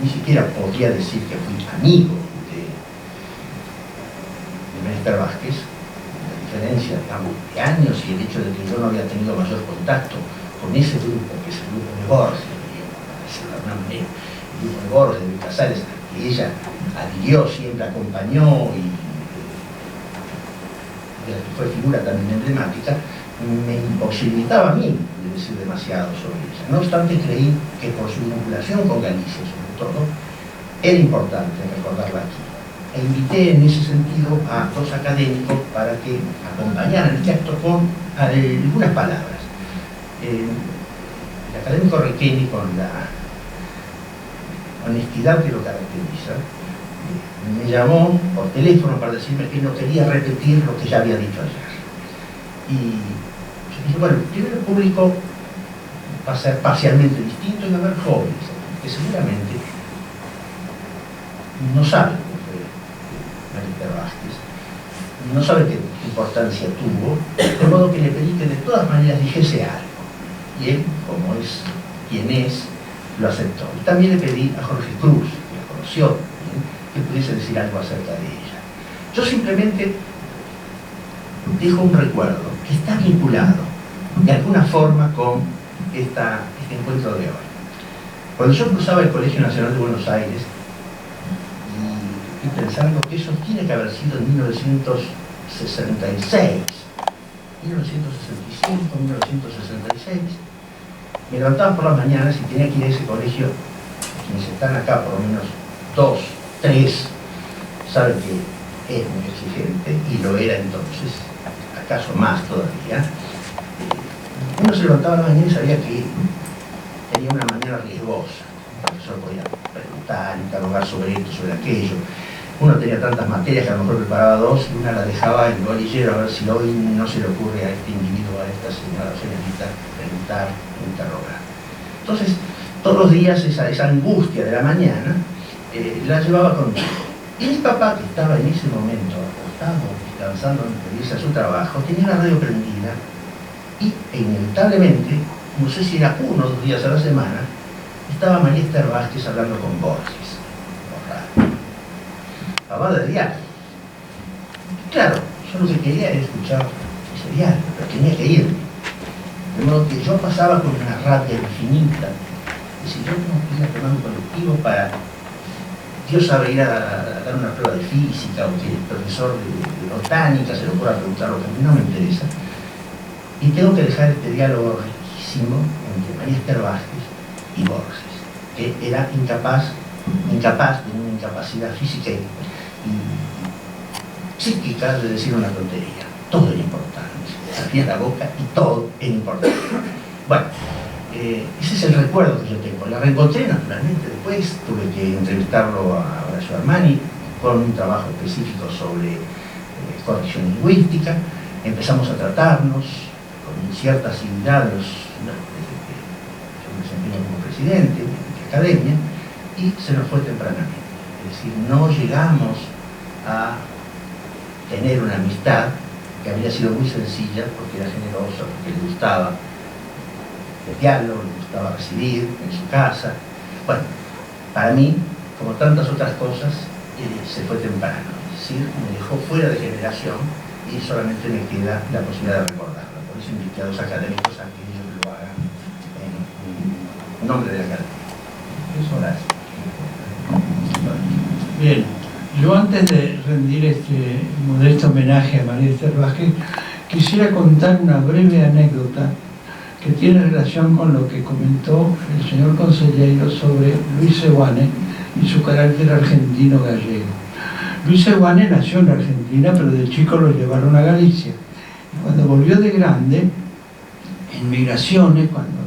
ni siquiera podría decir que fui amigo de María Esther Vázquez, la diferencia, digamos, de años y el hecho de que yo no había tenido mayor contacto con ese grupo, que es el grupo de Borges, para decirlo de alguna manera, el grupo de Borges, de Casares, que ella adhirió, siempre acompañó y que fue figura también emblemática, me imposibilitaba a mí de decir demasiado sobre ella. No obstante, creí que por su vinculación con Galicia, sobre todo, era importante recordarla aquí. E invité en ese sentido a dos académicos para que acompañaran este acto con algunas palabras. El académico Requeni, con la honestidad que lo caracteriza, me llamó por teléfono para decirme que no quería repetir lo que ya había dicho ayer. Y yo dije, bueno, primero el público va a ser parcialmente distinto y va a haber jóvenes, que seguramente no saben cómo fue María Esther Vázquez. no sabe qué importancia tuvo, de modo que le pedí que de todas maneras dijese algo. Y él, como es quien es, lo aceptó. Y también le pedí a Jorge Cruz, que la conoció, que pudiese decir algo acerca de ella. Yo simplemente dejo un recuerdo que está vinculado de alguna forma con este encuentro de hoy. Cuando yo cruzaba el Colegio Nacional de Buenos Aires, y pensando que eso tiene que haber sido en 1966, 1965, 1966, me levantaba por las mañanas y tenía que ir a ese colegio. Quienes están acá, por lo menos 2, 3, saben que es muy exigente, y lo era entonces, acaso más todavía. Uno se levantaba a la mañana y sabía que tenía una manera riesgosa. El profesor podía preguntar, interrogar sobre esto, sobre aquello. Uno tenía tantas materias que a lo mejor preparaba 2 y una la dejaba en el bolillero a ver si hoy no se le ocurre a este individuo, a esta señora o señorita, preguntar, interrogar. Entonces, todos los días esa angustia de la mañana la llevaba conmigo. Y mi papá, que estaba en ese momento acostado, descansando antes de irse a su trabajo, tenía la radio prendida y inevitablemente, no sé si era 1 o 2 días a la semana, estaba María Esther Vázquez hablando con Borges, por radio. Hablaba de diario. Claro, yo lo que quería era escuchar ese diario, pero tenía que irme. De modo que yo pasaba con una rabia infinita. Es decir, yo no quería tomar un colectivo para, Dios sabe, ir a dar una prueba de física, o que el profesor de botánica se le ocurra preguntar lo que a mí no me interesa. Y tengo que dejar este diálogo riquísimo entre María Esther Vázquez y Borges, que era incapaz de una incapacidad física y psíquica de decir una tontería. Todo era importante. Abría la boca y todo era importante. Bueno, ese es el recuerdo que yo tengo. La reencontré naturalmente. Después tuve que entrevistarlo a Horacio Armani con un trabajo específico sobre corrección lingüística. Empezamos a tratarnos con cierta asiduidad desde que yo me desempeñé como presidente de la academia, y se nos fue tempranamente. Es decir, no llegamos a tener una amistad que había sido muy sencilla, porque era generosa, porque le gustaba el diálogo, le gustaba recibir en su casa. Bueno, para mí, como tantas otras cosas, se fue temprano. Es decir, me dejó fuera de generación y solamente me queda la posibilidad de recordarlo. Por eso invité a 2 académicos a que ellos lo hagan en nombre de la academia. Eso, gracias. Bien, yo antes de rendir este modesto homenaje a María Esther Vázquez, quisiera contar una breve anécdota que tiene relación con lo que comentó el señor consejero sobre Luis Seoane y su carácter argentino-gallego. Luis Seoane nació en Argentina, pero de chico lo llevaron a Galicia. Y cuando volvió de grande, en Migraciones, cuando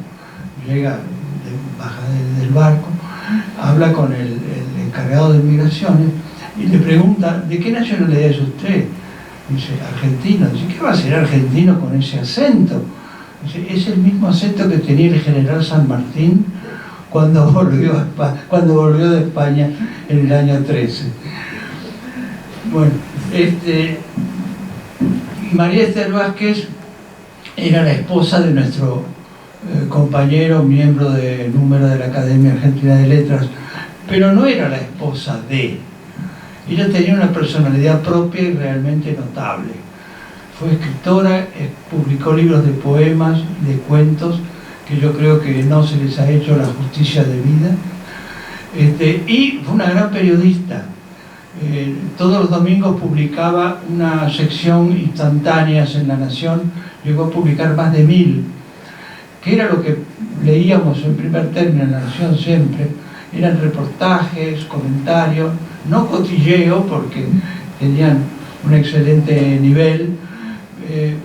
llega, baja del barco, habla con el encargado de Migraciones y le pregunta: ¿de qué nacionalidad es usted? Dice: argentino. Dice: ¿qué va a ser argentino con ese acento? Dice: es el mismo acento que tenía el general San Martín cuando volvió de España en el año 13. Bueno, María Esther Vázquez era la esposa de nuestro compañero, miembro de número de la Academia Argentina de Letras, pero no era la esposa de. Ella tenía una personalidad propia y realmente notable. Fue escritora, publicó libros de poemas, de cuentos, que yo creo que no se les ha hecho la justicia debida. Y fue una gran periodista. Todos los domingos publicaba una sección instantáneas en La Nación, llegó a publicar más de 1000, que era lo que leíamos en primer término en La Nación siempre. Eran reportajes, comentarios, no cotilleo, porque tenían un excelente nivel.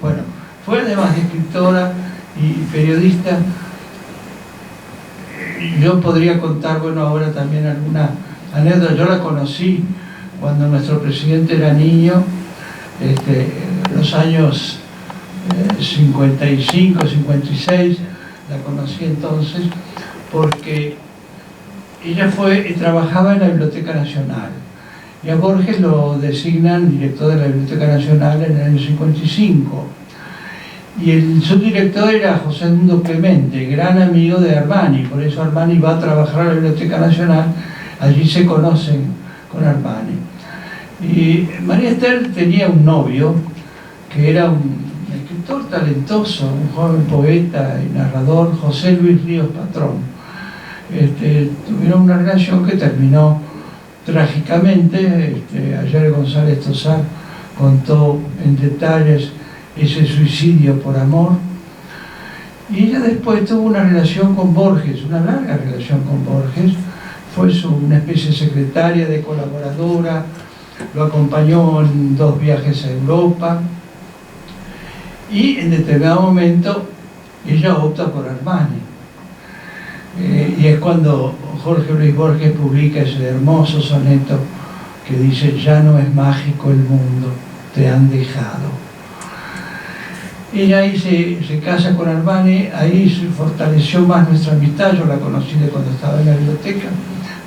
Bueno, fue además de escritora y periodista. Yo podría contar, bueno, ahora también alguna anécdota. Yo la conocí cuando nuestro presidente era niño, los años 55, 56, la conocí entonces, porque ella trabajaba en la Biblioteca Nacional y a Borges lo designan director de la Biblioteca Nacional en el año 55. Y el subdirector era José Edmundo Clemente, gran amigo de Armani, por eso Armani va a trabajar a la Biblioteca Nacional, allí se conocen con Armani. Y María Esther tenía un novio que era un escritor talentoso, un joven poeta y narrador, José Luis Ríos Patrón. Tuvieron una relación que terminó trágicamente. Ayer González Tosar contó en detalles ese suicidio por amor. Y ella después tuvo una relación con Borges, una larga relación con Borges. Fue una especie de secretaria, de colaboradora, lo acompañó en 2 viajes a Europa. Y en determinado momento ella opta por Armani. Y es cuando Jorge Luis Borges publica ese hermoso soneto que dice: ya no es mágico el mundo, te han dejado. Ella ahí se casa con Armani, ahí se fortaleció más nuestra amistad. Yo la conocí de cuando estaba en la biblioteca,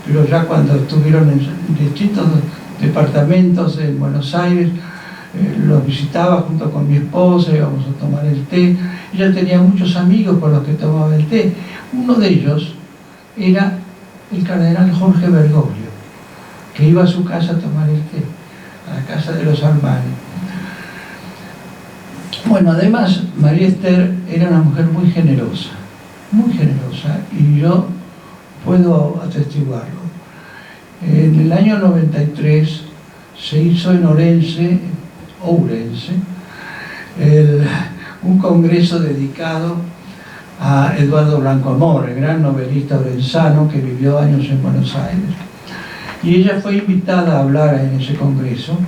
pero ya cuando estuvieron en distintos departamentos en Buenos Aires, los visitaba junto con mi esposa, íbamos a tomar el té. Ella tenía muchos amigos con los que tomaba el té. Uno de ellos era el cardenal Jorge Bergoglio, que iba a su casa a tomar el té, a la casa de los Armani. Bueno, además María Esther era una mujer muy generosa, y yo puedo atestiguarlo. En el año 93 se hizo en Ourense, un congreso dedicado a Eduardo Blanco Amor, el gran novelista orensano que vivió años en Buenos Aires. Y ella fue invitada a hablar en ese congreso,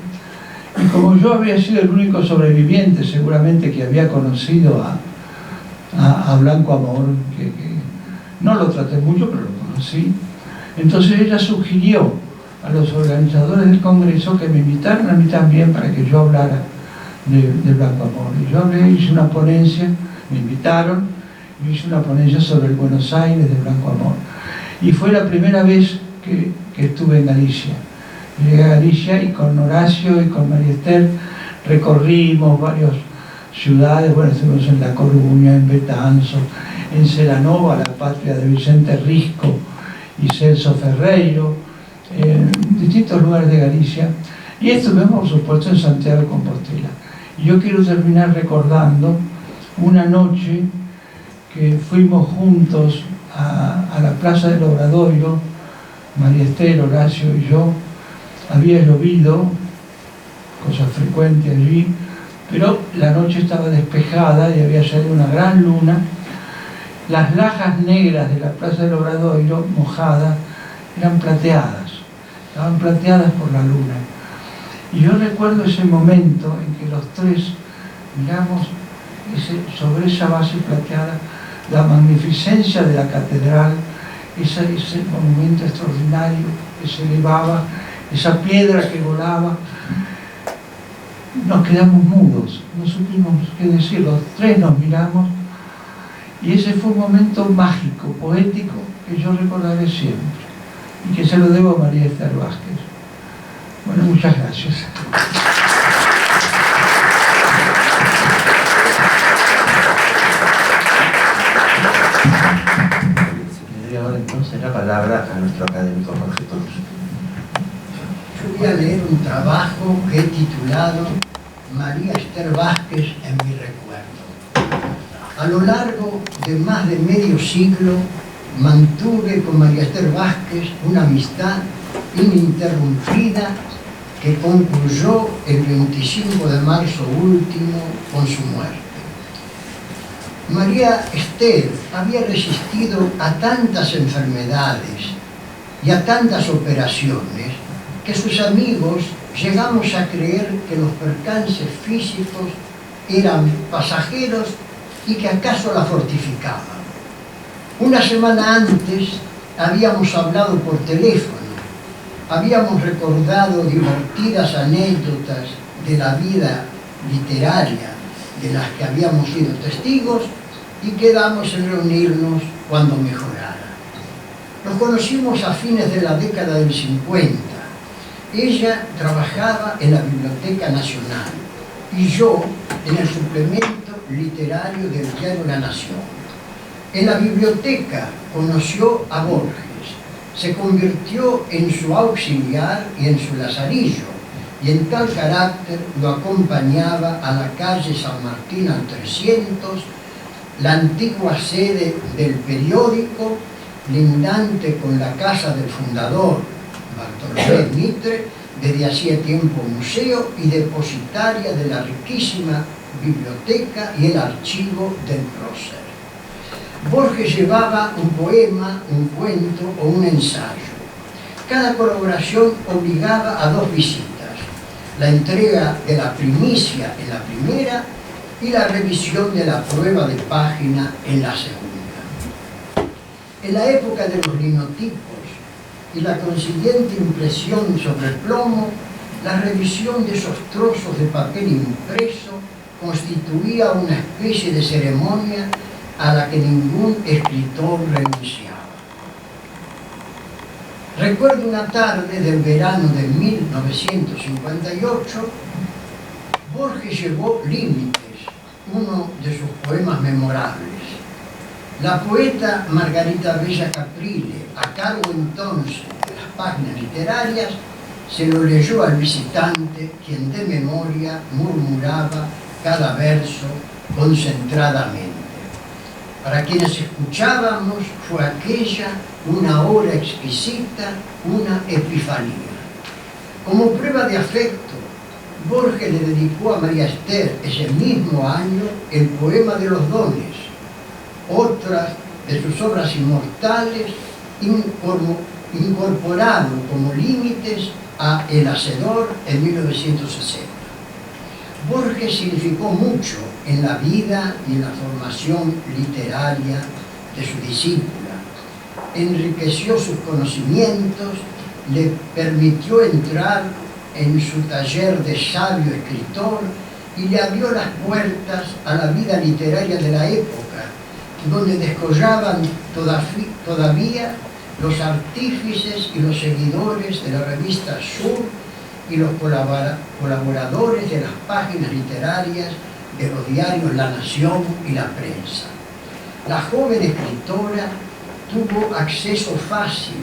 y como yo había sido el único sobreviviente seguramente que había conocido a Blanco Amor, que no lo traté mucho pero lo conocí, entonces ella sugirió a los organizadores del congreso que me invitaran a mí también para que yo hablara de Blanco Amor. Y yo hablé, hice una ponencia, me invitaron, y hice una ponencia sobre el Buenos Aires de Blanco Amor. Y fue la primera vez que estuve en Galicia. Llegué a Galicia y con Horacio y con María Esther recorrimos varias ciudades. Bueno, estuvimos en La Coruña, en Betanzos, en Celanova, la patria de Vicente Risco y Celso Ferreiro, en distintos lugares de Galicia, y estuvimos por supuesto en Santiago de Compostela. Y yo quiero terminar recordando una noche que fuimos juntos a la Plaza del Obradoiro, María Esther, Horacio y yo. Había llovido, cosa frecuente allí, pero la noche estaba despejada y había salido una gran luna. Las lajas negras de la Plaza del Obradoiro, mojadas, eran plateadas, estaban plateadas por la luna. Y yo recuerdo ese momento en que los tres miramos sobre esa base plateada la magnificencia de la catedral, ese monumento extraordinario que se elevaba, esa piedra que volaba. Nos quedamos mudos, no supimos qué decir, los tres nos miramos, y ese fue un momento mágico, poético, que yo recordaré siempre, y que se lo debo a María Esther Vázquez. Bueno, muchas gracias. Le doy ahora entonces la palabra a nuestro académico Jorge Torres. Yo voy a leer un trabajo que he titulado María Esther Vázquez en mi recuerdo. A lo largo de más de medio siglo mantuve con María Esther Vázquez una amistad ininterrumpida que concluyó el 25 de marzo último con su muerte. María Esther había resistido a tantas enfermedades y a tantas operaciones que sus amigos llegamos a creer que los percances físicos eran pasajeros y que acaso la fortificaban. Una semana antes habíamos hablado por teléfono, habíamos recordado divertidas anécdotas de la vida literaria de las que habíamos sido testigos y quedamos en reunirnos cuando mejorara. Nos conocimos a fines de la década del 50, Ella trabajaba en la Biblioteca Nacional y yo en el suplemento literario del diario La Nación. En la biblioteca conoció a Borges, se convirtió en su auxiliar y en su lazarillo, y en tal carácter lo acompañaba a la calle San Martín al 300, la antigua sede del periódico, lindante con la casa del fundador, Bartolomé Mitre, desde hacía tiempo museo y depositaria de la riquísima biblioteca y el archivo del prócer. Borges llevaba un poema, un cuento o un ensayo. Cada colaboración obligaba a 2 visitas, la entrega de la primicia en la primera y la revisión de la prueba de página en la segunda. En la época de los linotipos y la consiguiente impresión sobre el plomo, la revisión de esos trozos de papel impreso constituía una especie de ceremonia a la que ningún escritor renunciaba. Recuerdo una tarde del verano de 1958, Borges llevó Límites, uno de sus poemas memorables. La poeta Margarita Bella Caprile, a cargo entonces de las páginas literarias, se lo leyó al visitante, quien de memoria murmuraba cada verso concentradamente. Para quienes escuchábamos fue aquella una hora exquisita, una epifanía. Como prueba de afecto, Borges le dedicó a María Esther ese mismo año el poema de los dones, otras de sus obras inmortales, incorporado como límites a El Hacedor en 1960. Borges significó mucho en la vida y en la formación literaria de su discípula. Enriqueció sus conocimientos, le permitió entrar en su taller de sabio escritor y le abrió las puertas a la vida literaria de la época, donde descollaban todavía los artífices y los seguidores de la revista Sur y los colaboradores de las páginas literarias de los diarios La Nación y La Prensa. La joven escritora tuvo acceso fácil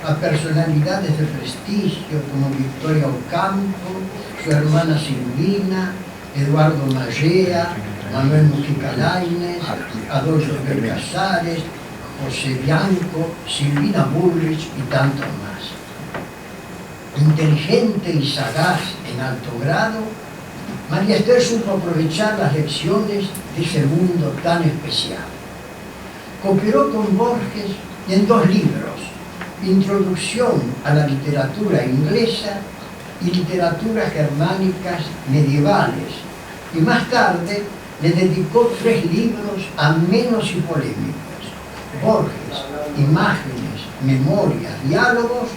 a personalidades de prestigio como Victoria Ocampo, su hermana Silvina, Eduardo Mallea, Manuel Mujica Lainez, Adolfo Casares, José Bianco, Silvina Bullrich y tantos más. Inteligente y sagaz en alto grado, María Esther supo aprovechar las lecciones de ese mundo tan especial. Cooperó con Borges en 2 libros, Introducción a la literatura inglesa y Literaturas germánicas medievales, y más tarde le dedicó 3 libros amenos y polémicos: Borges, Imágenes, Memorias, Diálogos;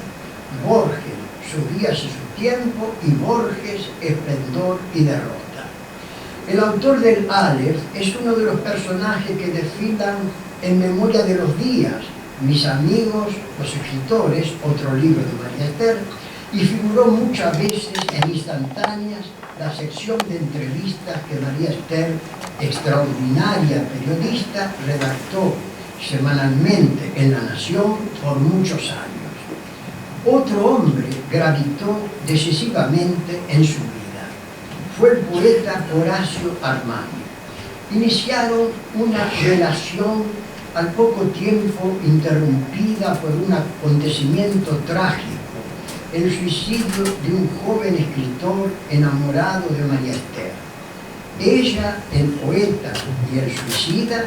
Borges, Sus días y su tiempo; y Borges, Esplendor y derrota. El autor del Aleph es uno de los personajes que desfilan en Memoria de los días, Mis amigos, los escritores, otro libro de María Esther, y figuró muchas veces en Instantáneas, la sección de entrevistas que María Esther, extraordinaria periodista, redactó semanalmente en La Nación por muchos años. Otro hombre gravitó decisivamente en su vida. Fue el poeta Horacio Armani. Iniciaron una relación al poco tiempo interrumpida por un acontecimiento trágico, el suicidio de un joven escritor enamorado de María Esther. Ella, el poeta, y el suicida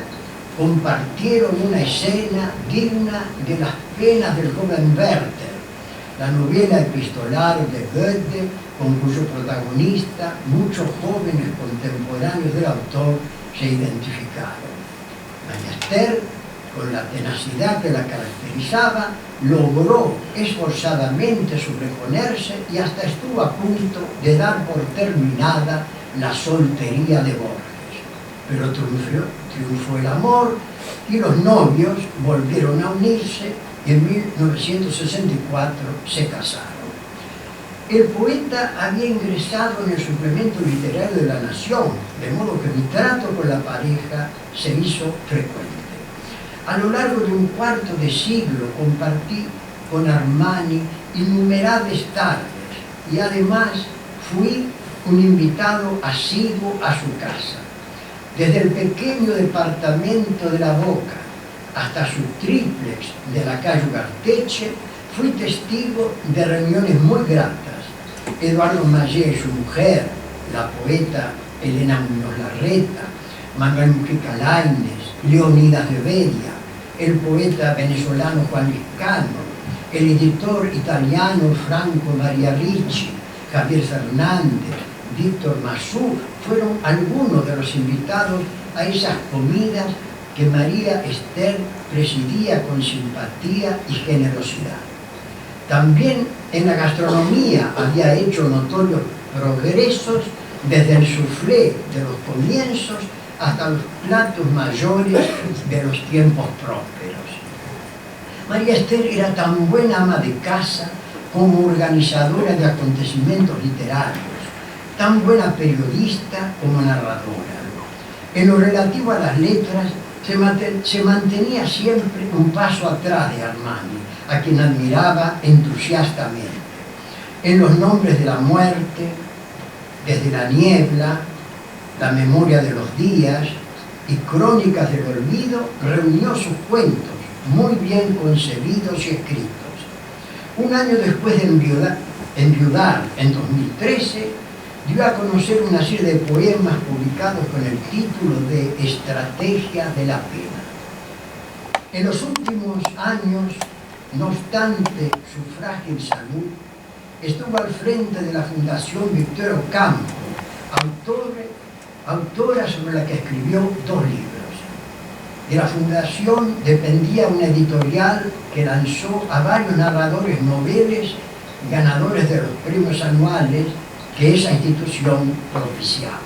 compartieron una escena digna de las penas del joven Werther, la novela epistolar de Goethe, con cuyo protagonista muchos jóvenes contemporáneos del autor se identificaron. María Esther, con la tenacidad que la caracterizaba, logró esforzadamente sobreponerse y hasta estuvo a punto de dar por terminada la soltería de Borges. Pero triunfó el amor y los novios volvieron a unirse y en 1964 se casaron. El poeta había ingresado en el suplemento literario de La Nación, de modo que mi trato con la pareja se hizo frecuente. A lo largo de un cuarto de siglo compartí con Armani innumerables tardes y además fui un invitado asiduo a su casa. Desde el pequeño departamento de La Boca hasta su triplex de la calle Ugarteche, fui testigo de reuniones muy gratas. Eduardo Mayé, su mujer, la poeta Elena Muñoz Larreta, Manuel Mujica Lainez, Leonidas de Bedia, el poeta venezolano Juan Liscano, el editor italiano Franco Maria Ricci, Javier Fernández, Víctor Masú, fueron algunos de los invitados a esas comidas que María Esther presidía con simpatía y generosidad. También en la gastronomía había hecho notorios progresos desde el soufflé de los comienzos hasta los platos mayores de los tiempos prósperos. María Esther era tan buena ama de casa como organizadora de acontecimientos literarios, tan buena periodista como narradora. En lo relativo a las letras, se mantenía siempre un paso atrás de Armani, a quien admiraba entusiastamente. En los nombres de la muerte, Desde la niebla, La memoria de los días y Crónicas del olvido, reunió sus cuentos, muy bien concebidos y escritos. Un año después de enviudar, en 2013, dio a conocer una serie de poemas publicados con el título de Estrategia de la pena. En los últimos años, no obstante su frágil salud, estuvo al frente de la Fundación Victor Ocampo, autora sobre la que escribió 2 libros. De la Fundación dependía una editorial que lanzó a varios narradores noveles ganadores de los premios anuales que esa institución propiciaba.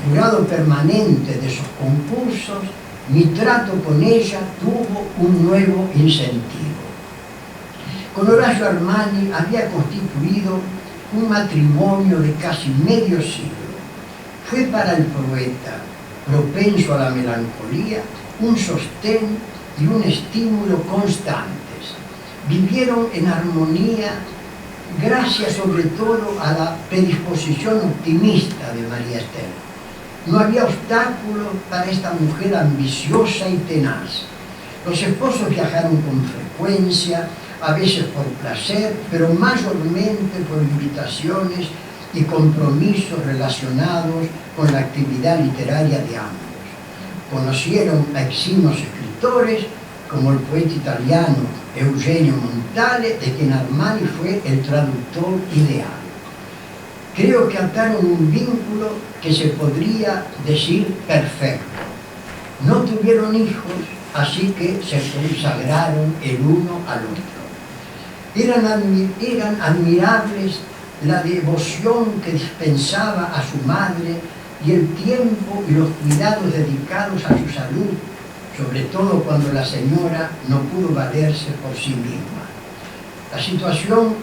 Jurado permanente de sus concursos, mi trato con ella tuvo un nuevo incentivo. Con Horacio Armani había constituido un matrimonio de casi medio siglo. Fue para el poeta, propenso a la melancolía, un sostén y un estímulo constantes. Vivieron en armonía gracias sobre todo a la predisposición optimista de María Esther. No había obstáculos para esta mujer ambiciosa y tenaz. Los esposos viajaron con frecuencia, a veces por placer, pero mayormente por invitaciones y compromisos relacionados con la actividad literaria de ambos. Conocieron a eximios escritores como el poeta italiano Eugenio Montale, de quien Armani fue el traductor ideal. Creo que ataron un vínculo que se podría decir perfecto. No tuvieron hijos, así que se consagraron el uno al otro. Eran admirables la devoción que dispensaba a su madre y el tiempo y los cuidados dedicados a su salud, sobre todo cuando la señora no pudo valerse por sí misma. La situación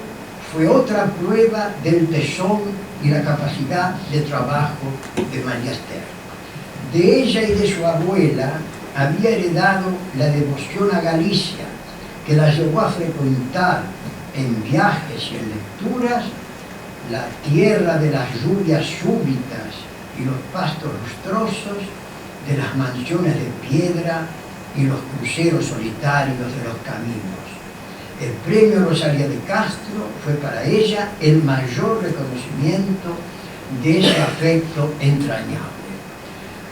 fue otra prueba del tesón y la capacidad de trabajo de María Esther. De ella y de su abuela había heredado la devoción a Galicia, que la llevó a frecuentar en viajes y en lecturas la tierra de las lluvias súbitas y los pastos lustrosos, de las mansiones de piedra y los cruceros solitarios de los caminos. El premio Rosalía de Castro fue para ella el mayor reconocimiento de ese afecto entrañable.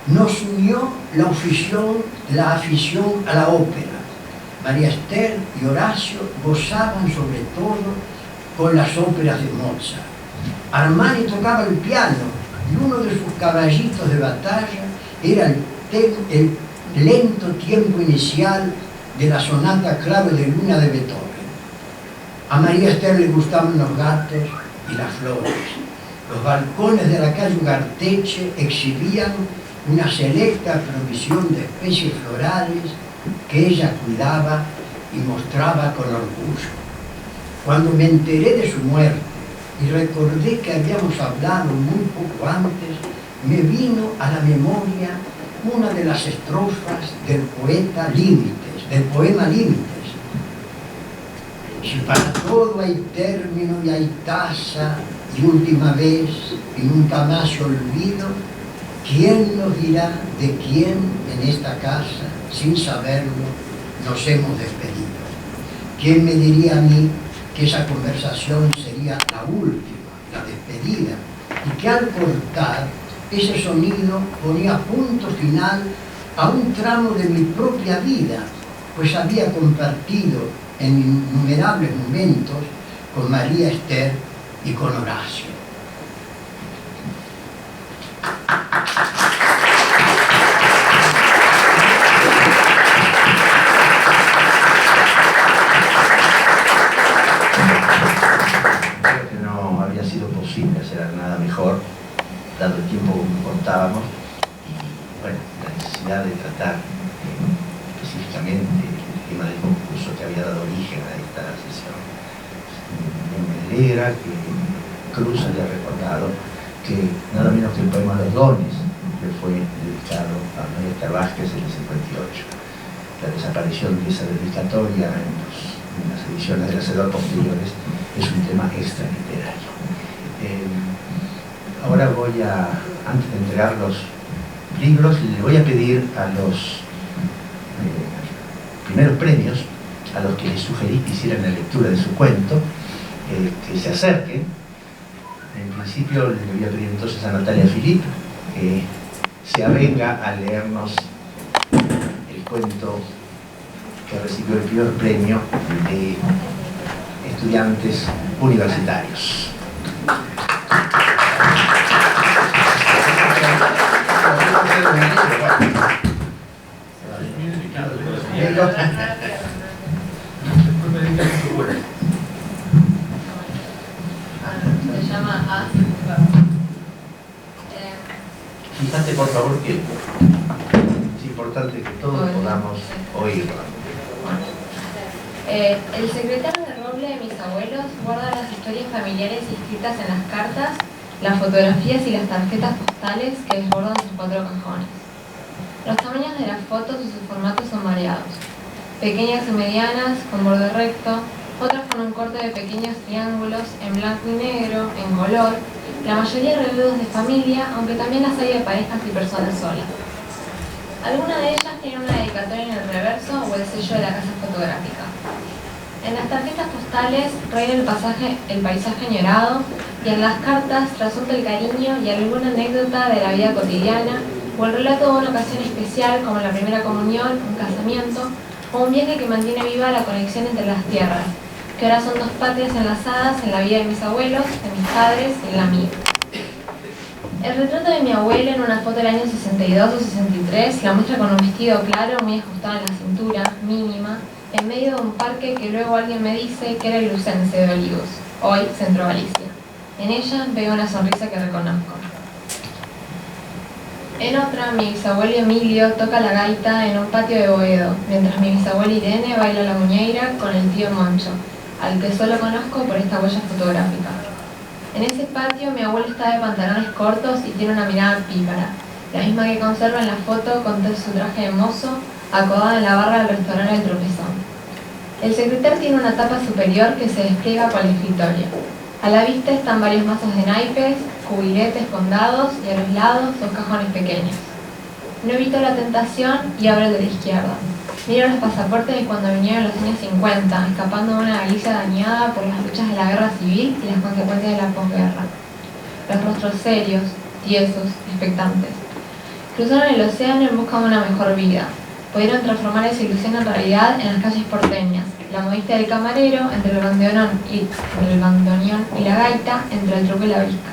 Nos unió la afición a la ópera. María Esther y Horacio gozaban sobre todo con las óperas de Mozart. Armani tocaba el piano y uno de sus caballitos de batalla era el lento tiempo inicial de la sonata Clave de Luna de Beethoven. A María Esther le gustaban los gatos y las flores. Los balcones de la calle Ugarteche exhibían una selecta provisión de especies florales que ella cuidaba y mostraba con orgullo. Cuando me enteré de su muerte y recordé que habíamos hablado muy poco antes, me vino a la memoria una de las estrofas del poeta Límites, del poema Límites. Si para todo hay término y hay tasa y última vez y nunca más olvido, ¿quién nos dirá de quién en esta casa, sin saberlo, nos hemos despedido? ¿Quién me diría a mí que esa conversación sería la última, la despedida, y que al cortar ese sonido ponía punto final a un tramo de mi propia vida, pues había compartido en innumerables momentos con María Esther y con Horacio. Creo que no había sido posible hacer nada mejor, dado el tiempo que contábamos y bueno, la necesidad de tratar específicamente el tema del concurso que había dado origen a esta sesión. Me alegra que Cruz haya recordado que nada menos que el poema Los Dones le fue dedicado a María Esther Vázquez en el 58. La desaparición de esa dedicatoria en las ediciones del Hacedor posteriores es un tema extraliterario. Ahora antes de entregar los libros, le voy a pedir a los primeros premios, a los que les sugerí que hicieran la lectura de su cuento, que se acerquen. En principio le voy a pedir entonces a Natalia Filip que se avenga a leernos el cuento que recibió el primer premio de estudiantes universitarios. Se llama As. Fíjate por favor que es importante que todos podamos oírlo. El secretario de roble de mis abuelos guarda las historias familiares inscritas en las cartas, las fotografías y las tarjetas postales que desbordan sus 4 cajones. Los tamaños de las fotos y sus formatos son variados. Pequeñas y medianas, con borde recto, otras con un corte de pequeños triángulos en blanco y negro, en color, la mayoría revueltos de familia, aunque también las hay de parejas y personas solas. Algunas de ellas tienen una dedicatoria en el reverso o el sello de la casa fotográfica. En las tarjetas postales reina el paisaje añorado, y en las cartas trasunta el cariño y alguna anécdota de la vida cotidiana o el relato de una ocasión especial como la primera comunión, un casamiento o un viaje que mantiene viva la conexión entre las tierras, que ahora son 2 patrias enlazadas en la vida de mis abuelos, de mis padres y en la mía. El retrato de mi abuela en una foto del año 62 o 63 la muestra con un vestido claro, muy ajustado en la cintura, mínima, en medio de un parque que luego alguien me dice que era el Lucense de Olivos, hoy Centro Galicia. En ella veo una sonrisa que reconozco. En otra, mi bisabuelo Emilio toca la gaita en un patio de Boedo, mientras mi bisabuela Irene baila la muñeira con el tío Moncho, al que solo conozco por esta huella fotográfica. En ese patio mi abuelo está de pantalones cortos y tiene una mirada pícara, la misma que conserva en la foto con todo su traje de mozo, acodado en la barra del restaurante El Tropezón. El secretario tiene una tapa superior que se despliega por el escritorio. A la vista están varios mazos de naipes, cubiletes con dados y a los lados 2 cajones pequeños. No evito la tentación y abro el de la izquierda. Miro los pasaportes de cuando vinieron los años 50, escapando de una Galicia dañada por las luchas de la guerra civil y las consecuencias de la posguerra. Los rostros serios, tiesos, expectantes. Cruzaron el océano en busca de una mejor vida. Pudieron transformar esa ilusión en realidad en las calles porteñas. La modistia del camarero entre el bandoneón y la gaita, entre el truco y la visca.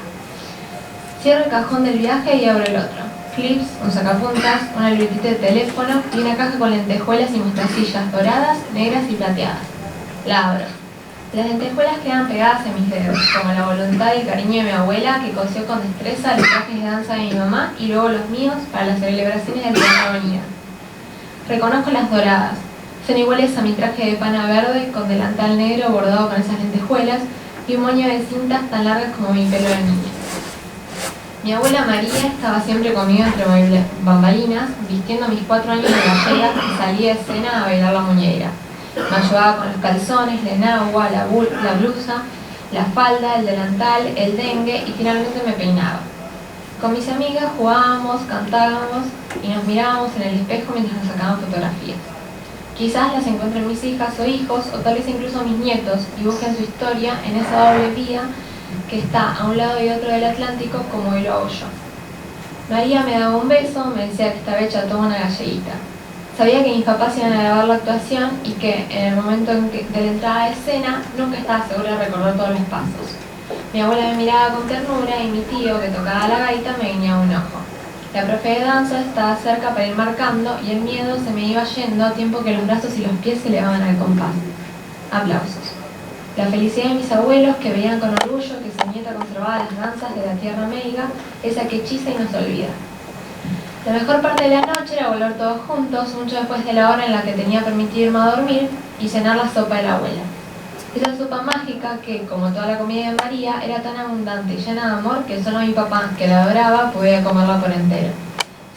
Cierro el cajón del viaje y abro el otro. Clips, un sacapuntas, una libretita de teléfono y una caja con lentejuelas y mostacillas doradas, negras y plateadas. La abro. Las lentejuelas quedan pegadas en mis dedos, como la voluntad y el cariño de mi abuela que cosió con destreza los trajes de danza de mi mamá y luego los míos para las celebraciones del Primera Avenida. Reconozco las doradas. Son iguales a mi traje de pana verde con delantal negro bordado con esas lentejuelas y un moño de cintas tan largas como mi pelo de niña. Mi abuela María estaba siempre conmigo entre bambalinas, vistiendo mis 4 años de gallega y salía de escena a bailar la muñeira. Me ayudaba con los calzones, la enagua, la blusa, la falda, el delantal, el dengue y finalmente me peinaba. Con mis amigas jugábamos, cantábamos y nos mirábamos en el espejo mientras nos sacaban fotografías. Quizás las encuentren mis hijas o hijos, o tal vez incluso mis nietos, y busquen su historia en esa doble vida que está a un lado y otro del Atlántico como hoy lo hago yo. María me daba un beso, me decía que estaba hecha toda una galleguita. Sabía que mis papás iban a grabar la actuación y que en el momento de la entrada de escena nunca estaba segura de recordar todos los pasos. Mi abuela me miraba con ternura y mi tío, que tocaba la gaita, me guiñaba un ojo. La profe de danza estaba cerca para ir marcando y el miedo se me iba yendo a tiempo que los brazos y los pies se elevaban al compás. Aplausos. La felicidad de mis abuelos, que veían con orgullo que su nieta conservaba las danzas de la tierra médica, esa que hechiza y nos olvida. La mejor parte de la noche era volver todos juntos, mucho después de la hora en la que tenía permitido irme a dormir, y cenar la sopa de la abuela. Esa sopa mágica que, como toda la comida de María, era tan abundante y llena de amor que solo mi papá, que la adoraba, podía comerla por entero.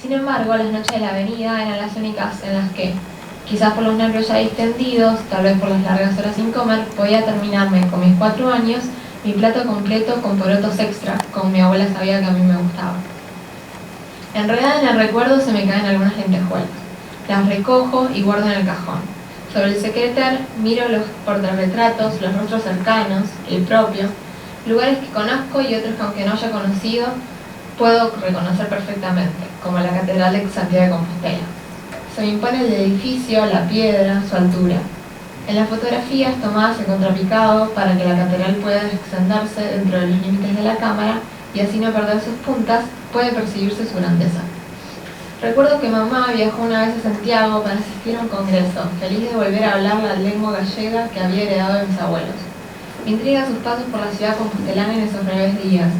Sin embargo, las noches de la avenida eran las únicas en las que, quizás por los nervios ya distendidos, tal vez por las largas horas sin comer, podía terminarme con mis 4 años mi plato completo con porotos extra, como mi abuela sabía que a mí me gustaba. Enredada en el recuerdo se me caen algunas lentejuelas. Las recojo y guardo en el cajón. Sobre el secreter miro los portarretratos, los rostros cercanos, el propio, lugares que conozco y otros que aunque no haya conocido, puedo reconocer perfectamente, como la Catedral de Santiago de Compostela. Se me impone el edificio, la piedra, su altura. En las fotografías tomadas en contrapicado para que la catedral pueda extenderse dentro de los límites de la cámara y así no perder sus puntas, puede percibirse su grandeza. Recuerdo que mamá viajó una vez a Santiago para asistir a un congreso, feliz de volver a hablar la lengua gallega que había heredado de mis abuelos. Me intriga sus pasos por la ciudad compostelana en esos breves días.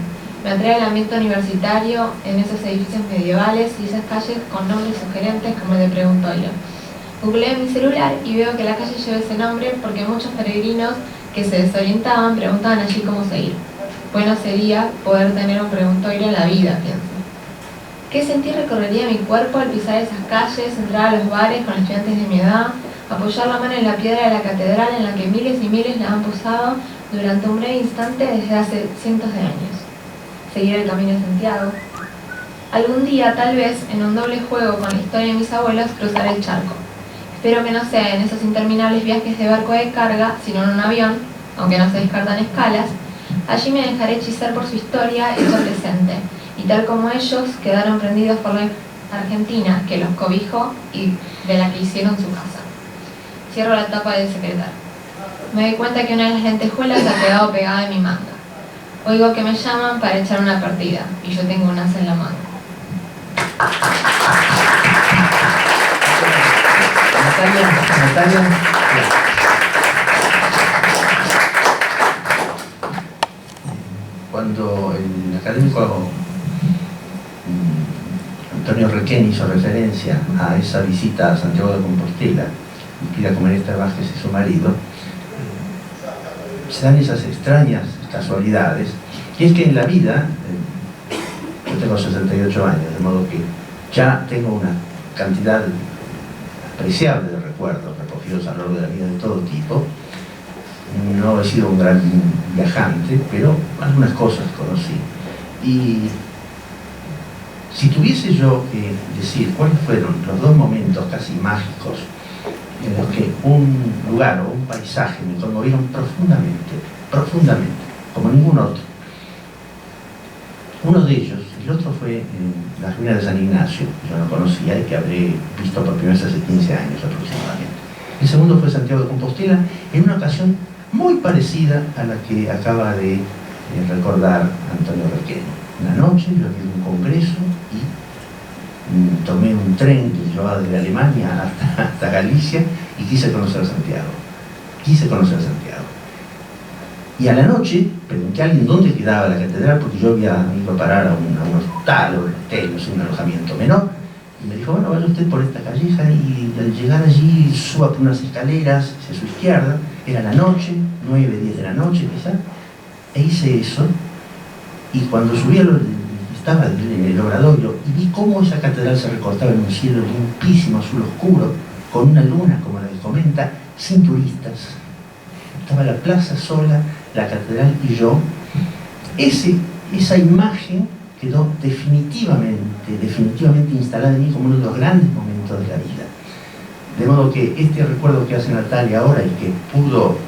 Me atrae el ambiente universitario en esos edificios medievales y esas calles con nombres sugerentes como el de Preguntoiro. Googleé mi celular y veo que la calle lleva ese nombre porque muchos peregrinos que se desorientaban preguntaban allí cómo seguir. Bueno sería poder tener un Preguntoiro en la vida, pienso. ¿Qué sentir recorrería mi cuerpo al pisar esas calles, entrar a los bares con estudiantes de mi edad, apoyar la mano en la piedra de la catedral en la que miles y miles la han posado durante un breve instante desde hace cientos de años? Seguir el camino de Santiago. Algún día, tal vez, en un doble juego con la historia de mis abuelos, cruzaré el charco. Espero que no sea en esos interminables viajes de barco de carga, sino en un avión, aunque no se descartan escalas. Allí me dejaré hechizar por su historia hecha presente, y tal como ellos, quedaron prendidos por la Argentina, que los cobijó y de la que hicieron su casa. Cierro la tapa del secretario. Me doy cuenta que una de las lentejuelas ha quedado pegada en mi manga. Oigo que me llaman para echar una partida, y yo tengo un as en la mano. Natalia. Cuando el académico Antonio Requén hizo referencia a esa visita a Santiago de Compostela, dirigida con María Vázquez y su marido, se dan esas extrañas casualidades, y es que en la vida, yo tengo 68 años, de modo que ya tengo una cantidad apreciable de recuerdos recogidos a lo largo de la vida de todo tipo. No he sido un gran viajante, pero algunas cosas conocí. Y si tuviese yo que decir cuáles fueron los 2 momentos casi mágicos en los que un lugar o un paisaje me conmovieron profundamente, como ningún otro. Uno de ellos, el otro fue en las ruinas de San Ignacio, que yo no conocía y que habré visto por primera vez hace 15 años aproximadamente. El segundo fue Santiago de Compostela, en una ocasión muy parecida a la que acaba de recordar Antonio Requén. Una noche yo había ido a un congreso y tomé un tren que llevaba desde Alemania hasta Galicia y quise conocer Santiago. Y a la noche pregunté a alguien dónde quedaba la catedral, porque yo había ido a parar a un hostal o un hotel, no sé, un alojamiento menor. Y me dijo, bueno, vaya usted por esta calleja y al llegar allí suba por unas escaleras hacia su izquierda. Era la noche, 9, 10 de la noche quizá, E hice eso, y cuando subí estaba en el Obradoiro y vi cómo esa catedral se recortaba en un cielo limpísimo, azul oscuro, con una luna, como la que comenta, sin turistas. Estaba la plaza sola, la catedral y yo. Esa imagen quedó definitivamente instalada en mí como uno de los grandes momentos de la vida. De modo que este recuerdo que hace Natalia ahora y que pudo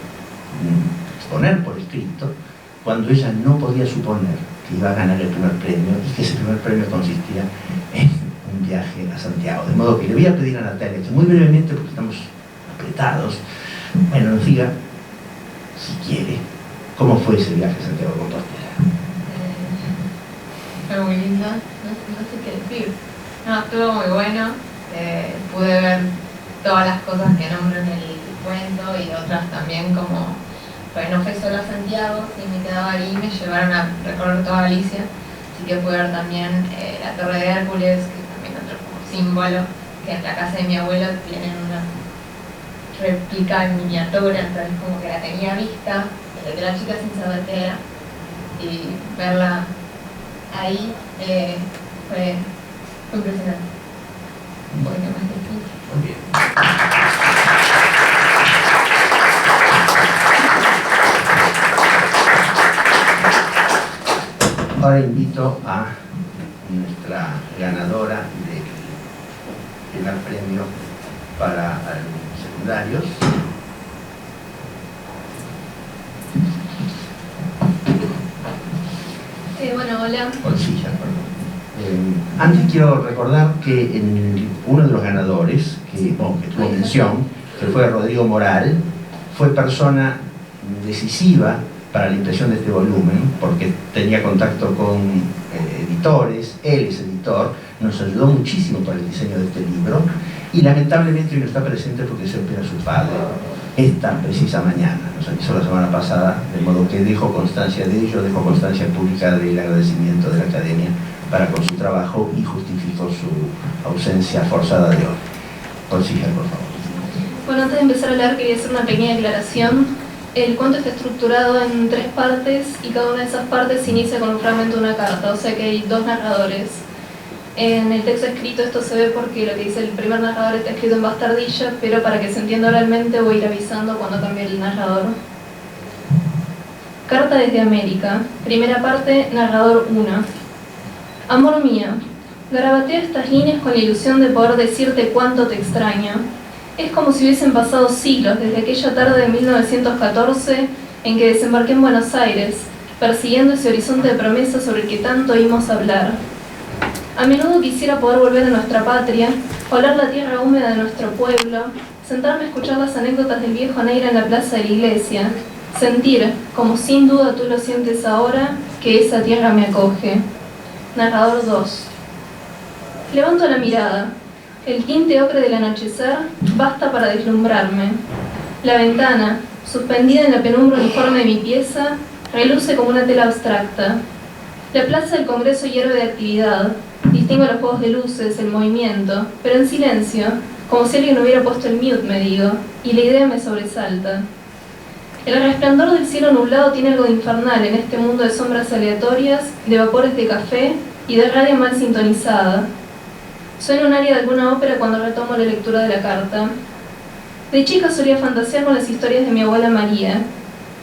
exponer por escrito, cuando ella no podía suponer que iba a ganar el primer premio y que ese primer premio consistía en un viaje a Santiago. De modo que le voy a pedir a Natalia que muy brevemente, porque estamos apretados, nos diga, si quiere, cómo fue ese viaje a Santiago de Compostela. Fue muy lindo, no sé qué decir. No, estuvo muy bueno, pude ver todas las cosas que nombro en el cuento y otras también, como pues no fue solo a Santiago, si me quedaba ahí, me llevaron a recorrer toda Galicia, así que pude ver también la Torre de Hércules, que es también otro como símbolo, que en la casa de mi abuelo tienen una réplica en miniatura, entonces como que la tenía vista desde que era chica sin saber qué era, y verla ahí fue impresionante. Un poquito más de tiempo. Muy bien. Ahora invito a nuestra ganadora del primer premio para secundarios. Bueno, hola. Bolsilla, perdón. Antes quiero recordar que uno de los ganadores que tuvo mención, que fue Rodrigo Moral, fue persona decisiva para la impresión de este volumen, porque tenía contacto con editores, él es editor, nos ayudó muchísimo para el diseño de este libro, y lamentablemente hoy no está presente porque se opera su padre esta precisa mañana, nos avisó la semana pasada, de modo que dejo constancia de ello, dejo constancia pública del agradecimiento de la Academia para con su trabajo y justifico su ausencia forzada de hoy. Bolsilla, por favor. Bueno, antes de empezar a leer quería hacer una pequeña aclaración. El cuento está estructurado en 3 partes y cada una de esas partes se inicia con un fragmento de una carta, o sea que hay 2 narradores. En el texto escrito esto se ve porque lo que dice el primer narrador está escrito en bastardilla, pero para que se entienda oralmente voy a ir avisando cuando cambie el narrador. Carta desde América. Primera parte, narrador 1. Amor mío, garabateo estas líneas con la ilusión de poder decirte cuánto te extraño. Es como si hubiesen pasado siglos desde aquella tarde de 1914 en que desembarqué en Buenos Aires, persiguiendo ese horizonte de promesas sobre el que tanto oímos hablar. A menudo quisiera poder volver a nuestra patria, oler la tierra húmeda de nuestro pueblo, sentarme a escuchar las anécdotas del viejo Neira en la plaza de la iglesia, sentir, como sin duda tú lo sientes ahora, que esa tierra me acoge. Narrador 2. Levanto la mirada. El tinte ocre del anochecer basta para deslumbrarme. La ventana, suspendida en la penumbra uniforme de mi pieza, reluce como una tela abstracta. La plaza del Congreso hierve de actividad. Distingo los juegos de luces, el movimiento, pero en silencio, como si alguien hubiera puesto el mute, me digo, y la idea me sobresalta. El resplandor del cielo nublado tiene algo de infernal en este mundo de sombras aleatorias, de vapores de café y de radio mal sintonizada. Suena un aria de alguna ópera cuando retomo la lectura de la carta. De chica solía fantasear con las historias de mi abuela María.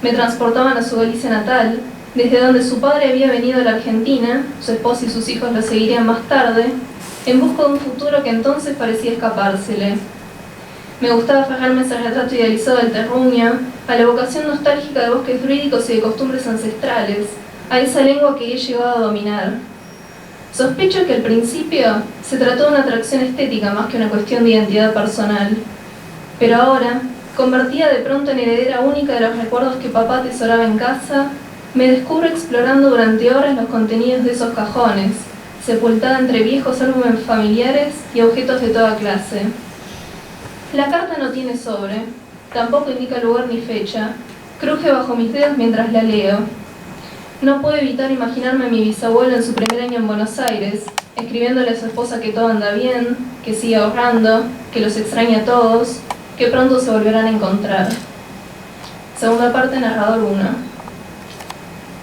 Me transportaban a su Galicia natal, desde donde su padre había venido a la Argentina, su esposa y sus hijos lo seguirían más tarde, en busca de un futuro que entonces parecía escapársele. Me gustaba aferrarme a ese retrato idealizado del terruño, a la evocación nostálgica de bosques druídicos y de costumbres ancestrales, a esa lengua que he llegado a dominar. Sospecho que al principio se trató de una atracción estética más que una cuestión de identidad personal. Pero ahora, convertida de pronto en heredera única de los recuerdos que papá atesoraba en casa, me descubro explorando durante horas los contenidos de esos cajones, sepultada entre viejos álbumes familiares y objetos de toda clase. La carta no tiene sobre, tampoco indica lugar ni fecha, cruje bajo mis dedos mientras la leo. No puedo evitar imaginarme a mi bisabuelo en su primer año en Buenos Aires, escribiéndole a su esposa que todo anda bien, que sigue ahorrando, que los extraña a todos, que pronto se volverán a encontrar. Segunda parte, narrador 1.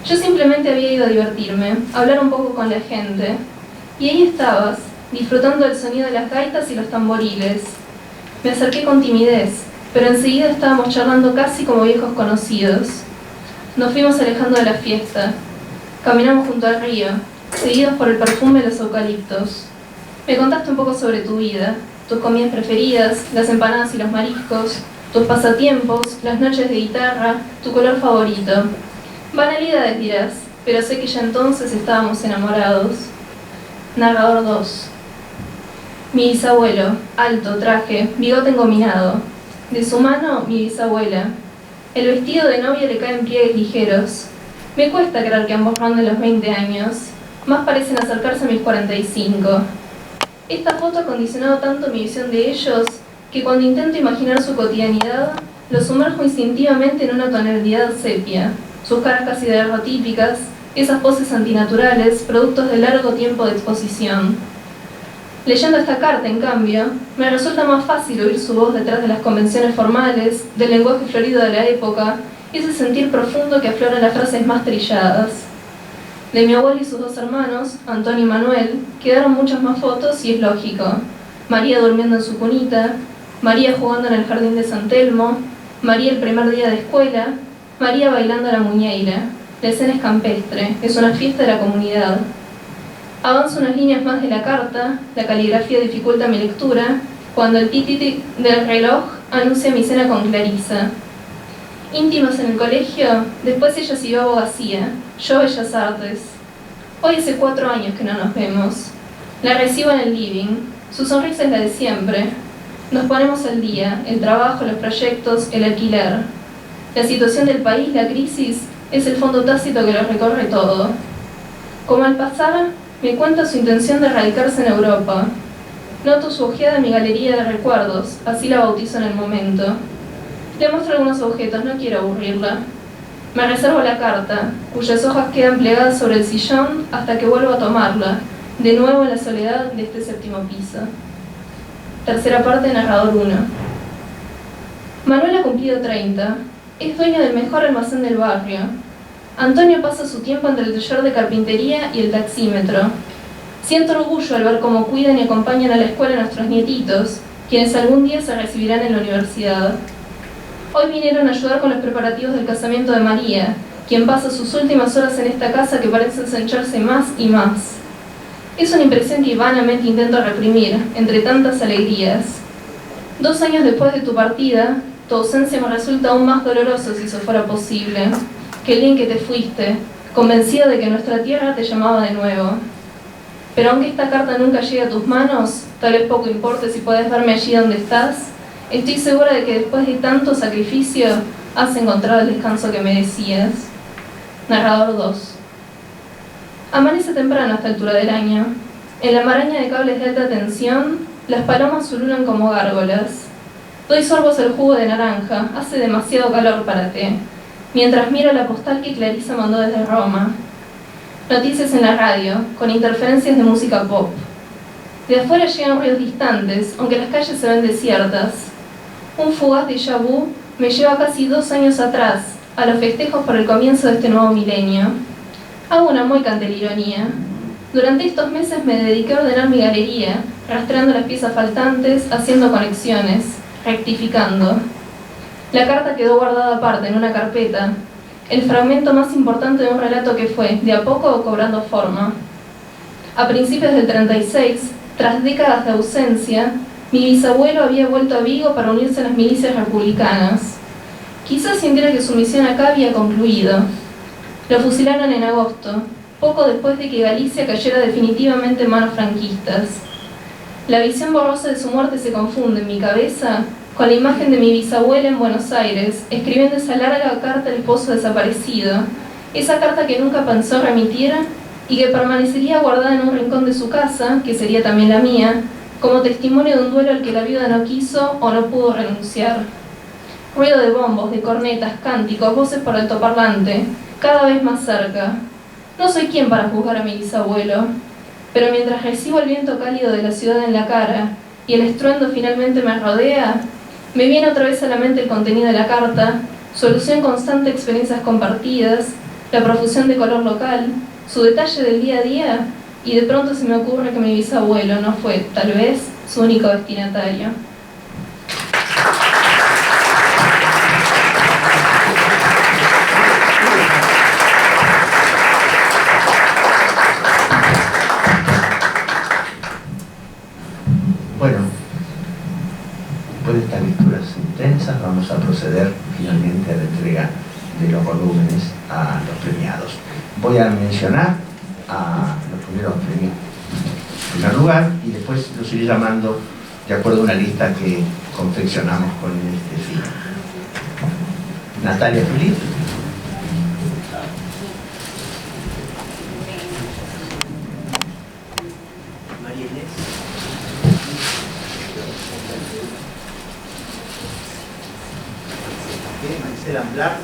Yo simplemente había ido a divertirme, a hablar un poco con la gente. Y ahí estabas, disfrutando del sonido de las gaitas y los tamboriles. Me acerqué con timidez, pero enseguida estábamos charlando casi como viejos conocidos. Nos fuimos alejando de la fiesta. Caminamos junto al río, seguidos por el perfume de los eucaliptos. Me contaste un poco sobre tu vida, tus comidas preferidas, las empanadas y los mariscos, tus pasatiempos, las noches de guitarra, tu color favorito. Banalidades dirás, pero sé que ya entonces estábamos enamorados. Narrador 2. Mi bisabuelo, alto, traje, bigote engominado. De su mano, mi bisabuela. El vestido de novia le cae en pliegues ligeros. Me cuesta creer que ambos ronden los 20 años. Más parecen acercarse a mis 45. Esta foto ha condicionado tanto mi visión de ellos que cuando intento imaginar su cotidianidad, los sumerjo instintivamente en una tonalidad sepia. Sus caras casi daguerrotípicas, esas poses antinaturales, productos de largo tiempo de exposición. Leyendo esta carta, en cambio, me resulta más fácil oír su voz detrás de las convenciones formales, del lenguaje florido de la época, ese sentir profundo que aflora en las frases más trilladas. De mi abuelo y sus dos hermanos, Antonio y Manuel, quedaron muchas más fotos y es lógico. María durmiendo en su cunita, María jugando en el jardín de San Telmo, María el primer día de escuela, María bailando a la muñeira. La escena es campestre, es una fiesta de la comunidad. Avanzo unas líneas más de la carta, la caligrafía dificulta mi lectura, cuando el tititi del reloj anuncia mi cena con Clarisa. Íntimos en el colegio, después ella siguió abogacía, yo Bellas Artes. Hoy hace 4 años que no nos vemos. La recibo en el living, su sonrisa es la de siempre. Nos ponemos al día, el trabajo, los proyectos, el alquiler. La situación del país, la crisis, es el fondo tácito que lo recorre todo. Como al pasar, me cuenta su intención de radicarse en Europa. Noto su ojeada en mi galería de recuerdos, así la bautizo en el momento. Le muestro algunos objetos, no quiero aburrirla. Me reservo la carta, cuyas hojas quedan plegadas sobre el sillón hasta que vuelvo a tomarla, de nuevo en la soledad de este 7º piso. Tercera parte, narrador 1. Manuel ha cumplido 30. Es dueño del mejor almacén del barrio. Antonio pasa su tiempo entre el taller de carpintería y el taxímetro. Siento orgullo al ver cómo cuidan y acompañan a la escuela a nuestros nietitos, quienes algún día se recibirán en la universidad. Hoy vinieron a ayudar con los preparativos del casamiento de María, quien pasa sus últimas horas en esta casa que parece ensancharse más y más. Es una impresión que vanamente intento reprimir, entre tantas alegrías. 2 años después de tu partida, tu ausencia me resulta aún más dolorosa si eso fuera posible, que el día en que te fuiste, convencida de que nuestra tierra te llamaba de nuevo. Pero aunque esta carta nunca llegue a tus manos, tal vez poco importe si puedes verme allí donde estás, estoy segura de que después de tanto sacrificio has encontrado el descanso que merecías. Narrador 2. Amanece temprano a esta altura del año. En la maraña de cables de alta tensión, las palomas ululan como gárgolas. Doy sorbos al jugo de naranja, hace demasiado calor para té, mientras miro la postal que Clarisa mandó desde Roma. Noticias en la radio, con interferencias de música pop. De afuera llegan ruidos distantes, aunque las calles se ven desiertas. Un fugaz déjà vu me lleva casi 2 años atrás, a los festejos por el comienzo de este nuevo milenio. Hago una muy cantelironía. Durante estos meses me dediqué a ordenar mi galería, rastreando las piezas faltantes, haciendo conexiones, rectificando. La carta quedó guardada aparte en una carpeta, el fragmento más importante de un relato que fue, de a poco, cobrando forma. A principios del 36, tras décadas de ausencia, mi bisabuelo había vuelto a Vigo para unirse a las milicias republicanas. Quizás sintiera que su misión acá había concluido. Lo fusilaron en agosto, poco después de que Galicia cayera definitivamente en manos franquistas. La visión borrosa de su muerte se confunde en mi cabeza con la imagen de mi bisabuela en Buenos Aires, escribiendo esa larga carta al esposo desaparecido, esa carta que nunca pensó remitir y que permanecería guardada en un rincón de su casa, que sería también la mía, como testimonio de un duelo al que la viuda no quiso o no pudo renunciar. Ruido de bombos, de cornetas, cánticos, voces por altoparlante, cada vez más cerca. No soy quien para juzgar a mi bisabuelo, pero mientras recibo el viento cálido de la ciudad en la cara y el estruendo finalmente me rodea, me viene otra vez a la mente el contenido de la carta, su alusión constante a experiencias compartidas, la profusión de color local, su detalle del día a día, y de pronto se me ocurre que mi bisabuelo no fue, tal vez, su único destinatario. Bueno, después de estas lecturas intensas vamos a proceder finalmente a la entrega de los volúmenes a los premiados. Voy a mencionar a los primeros premios en primer lugar y después los iré llamando de acuerdo a una lista que confeccionamos con este fin. Natalia Feliz. María Inés. Marcela Amblar.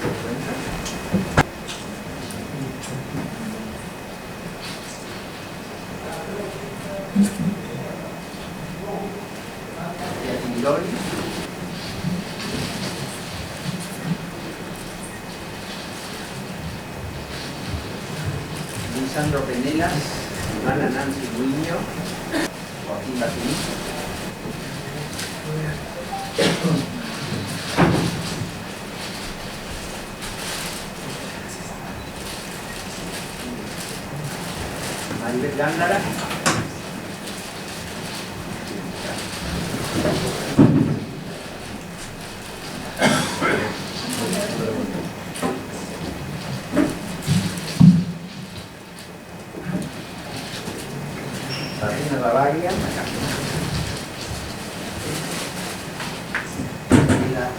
Lisandro Penelas, Ivana Nancy Ruiño, Joaquín Batín. Maribel Gándara. Sabrina Ravaglia.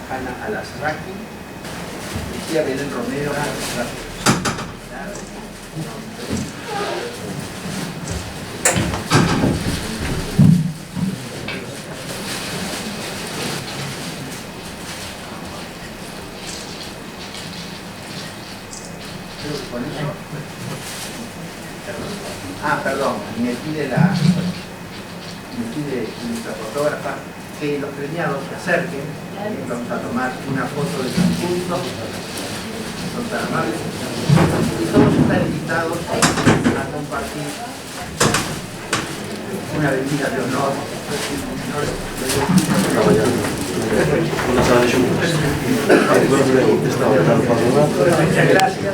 Ana Alasraqui. Lucía Belén Romero. Perdón, me pide nuestra fotógrafa que los premiados se acerquen. Vamos a tomar una foto de conjunto. Son tan amables. Y todos están invitados a compartir una bebida de honor. Muchas gracias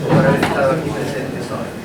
por haber estado aquí presentes hoy.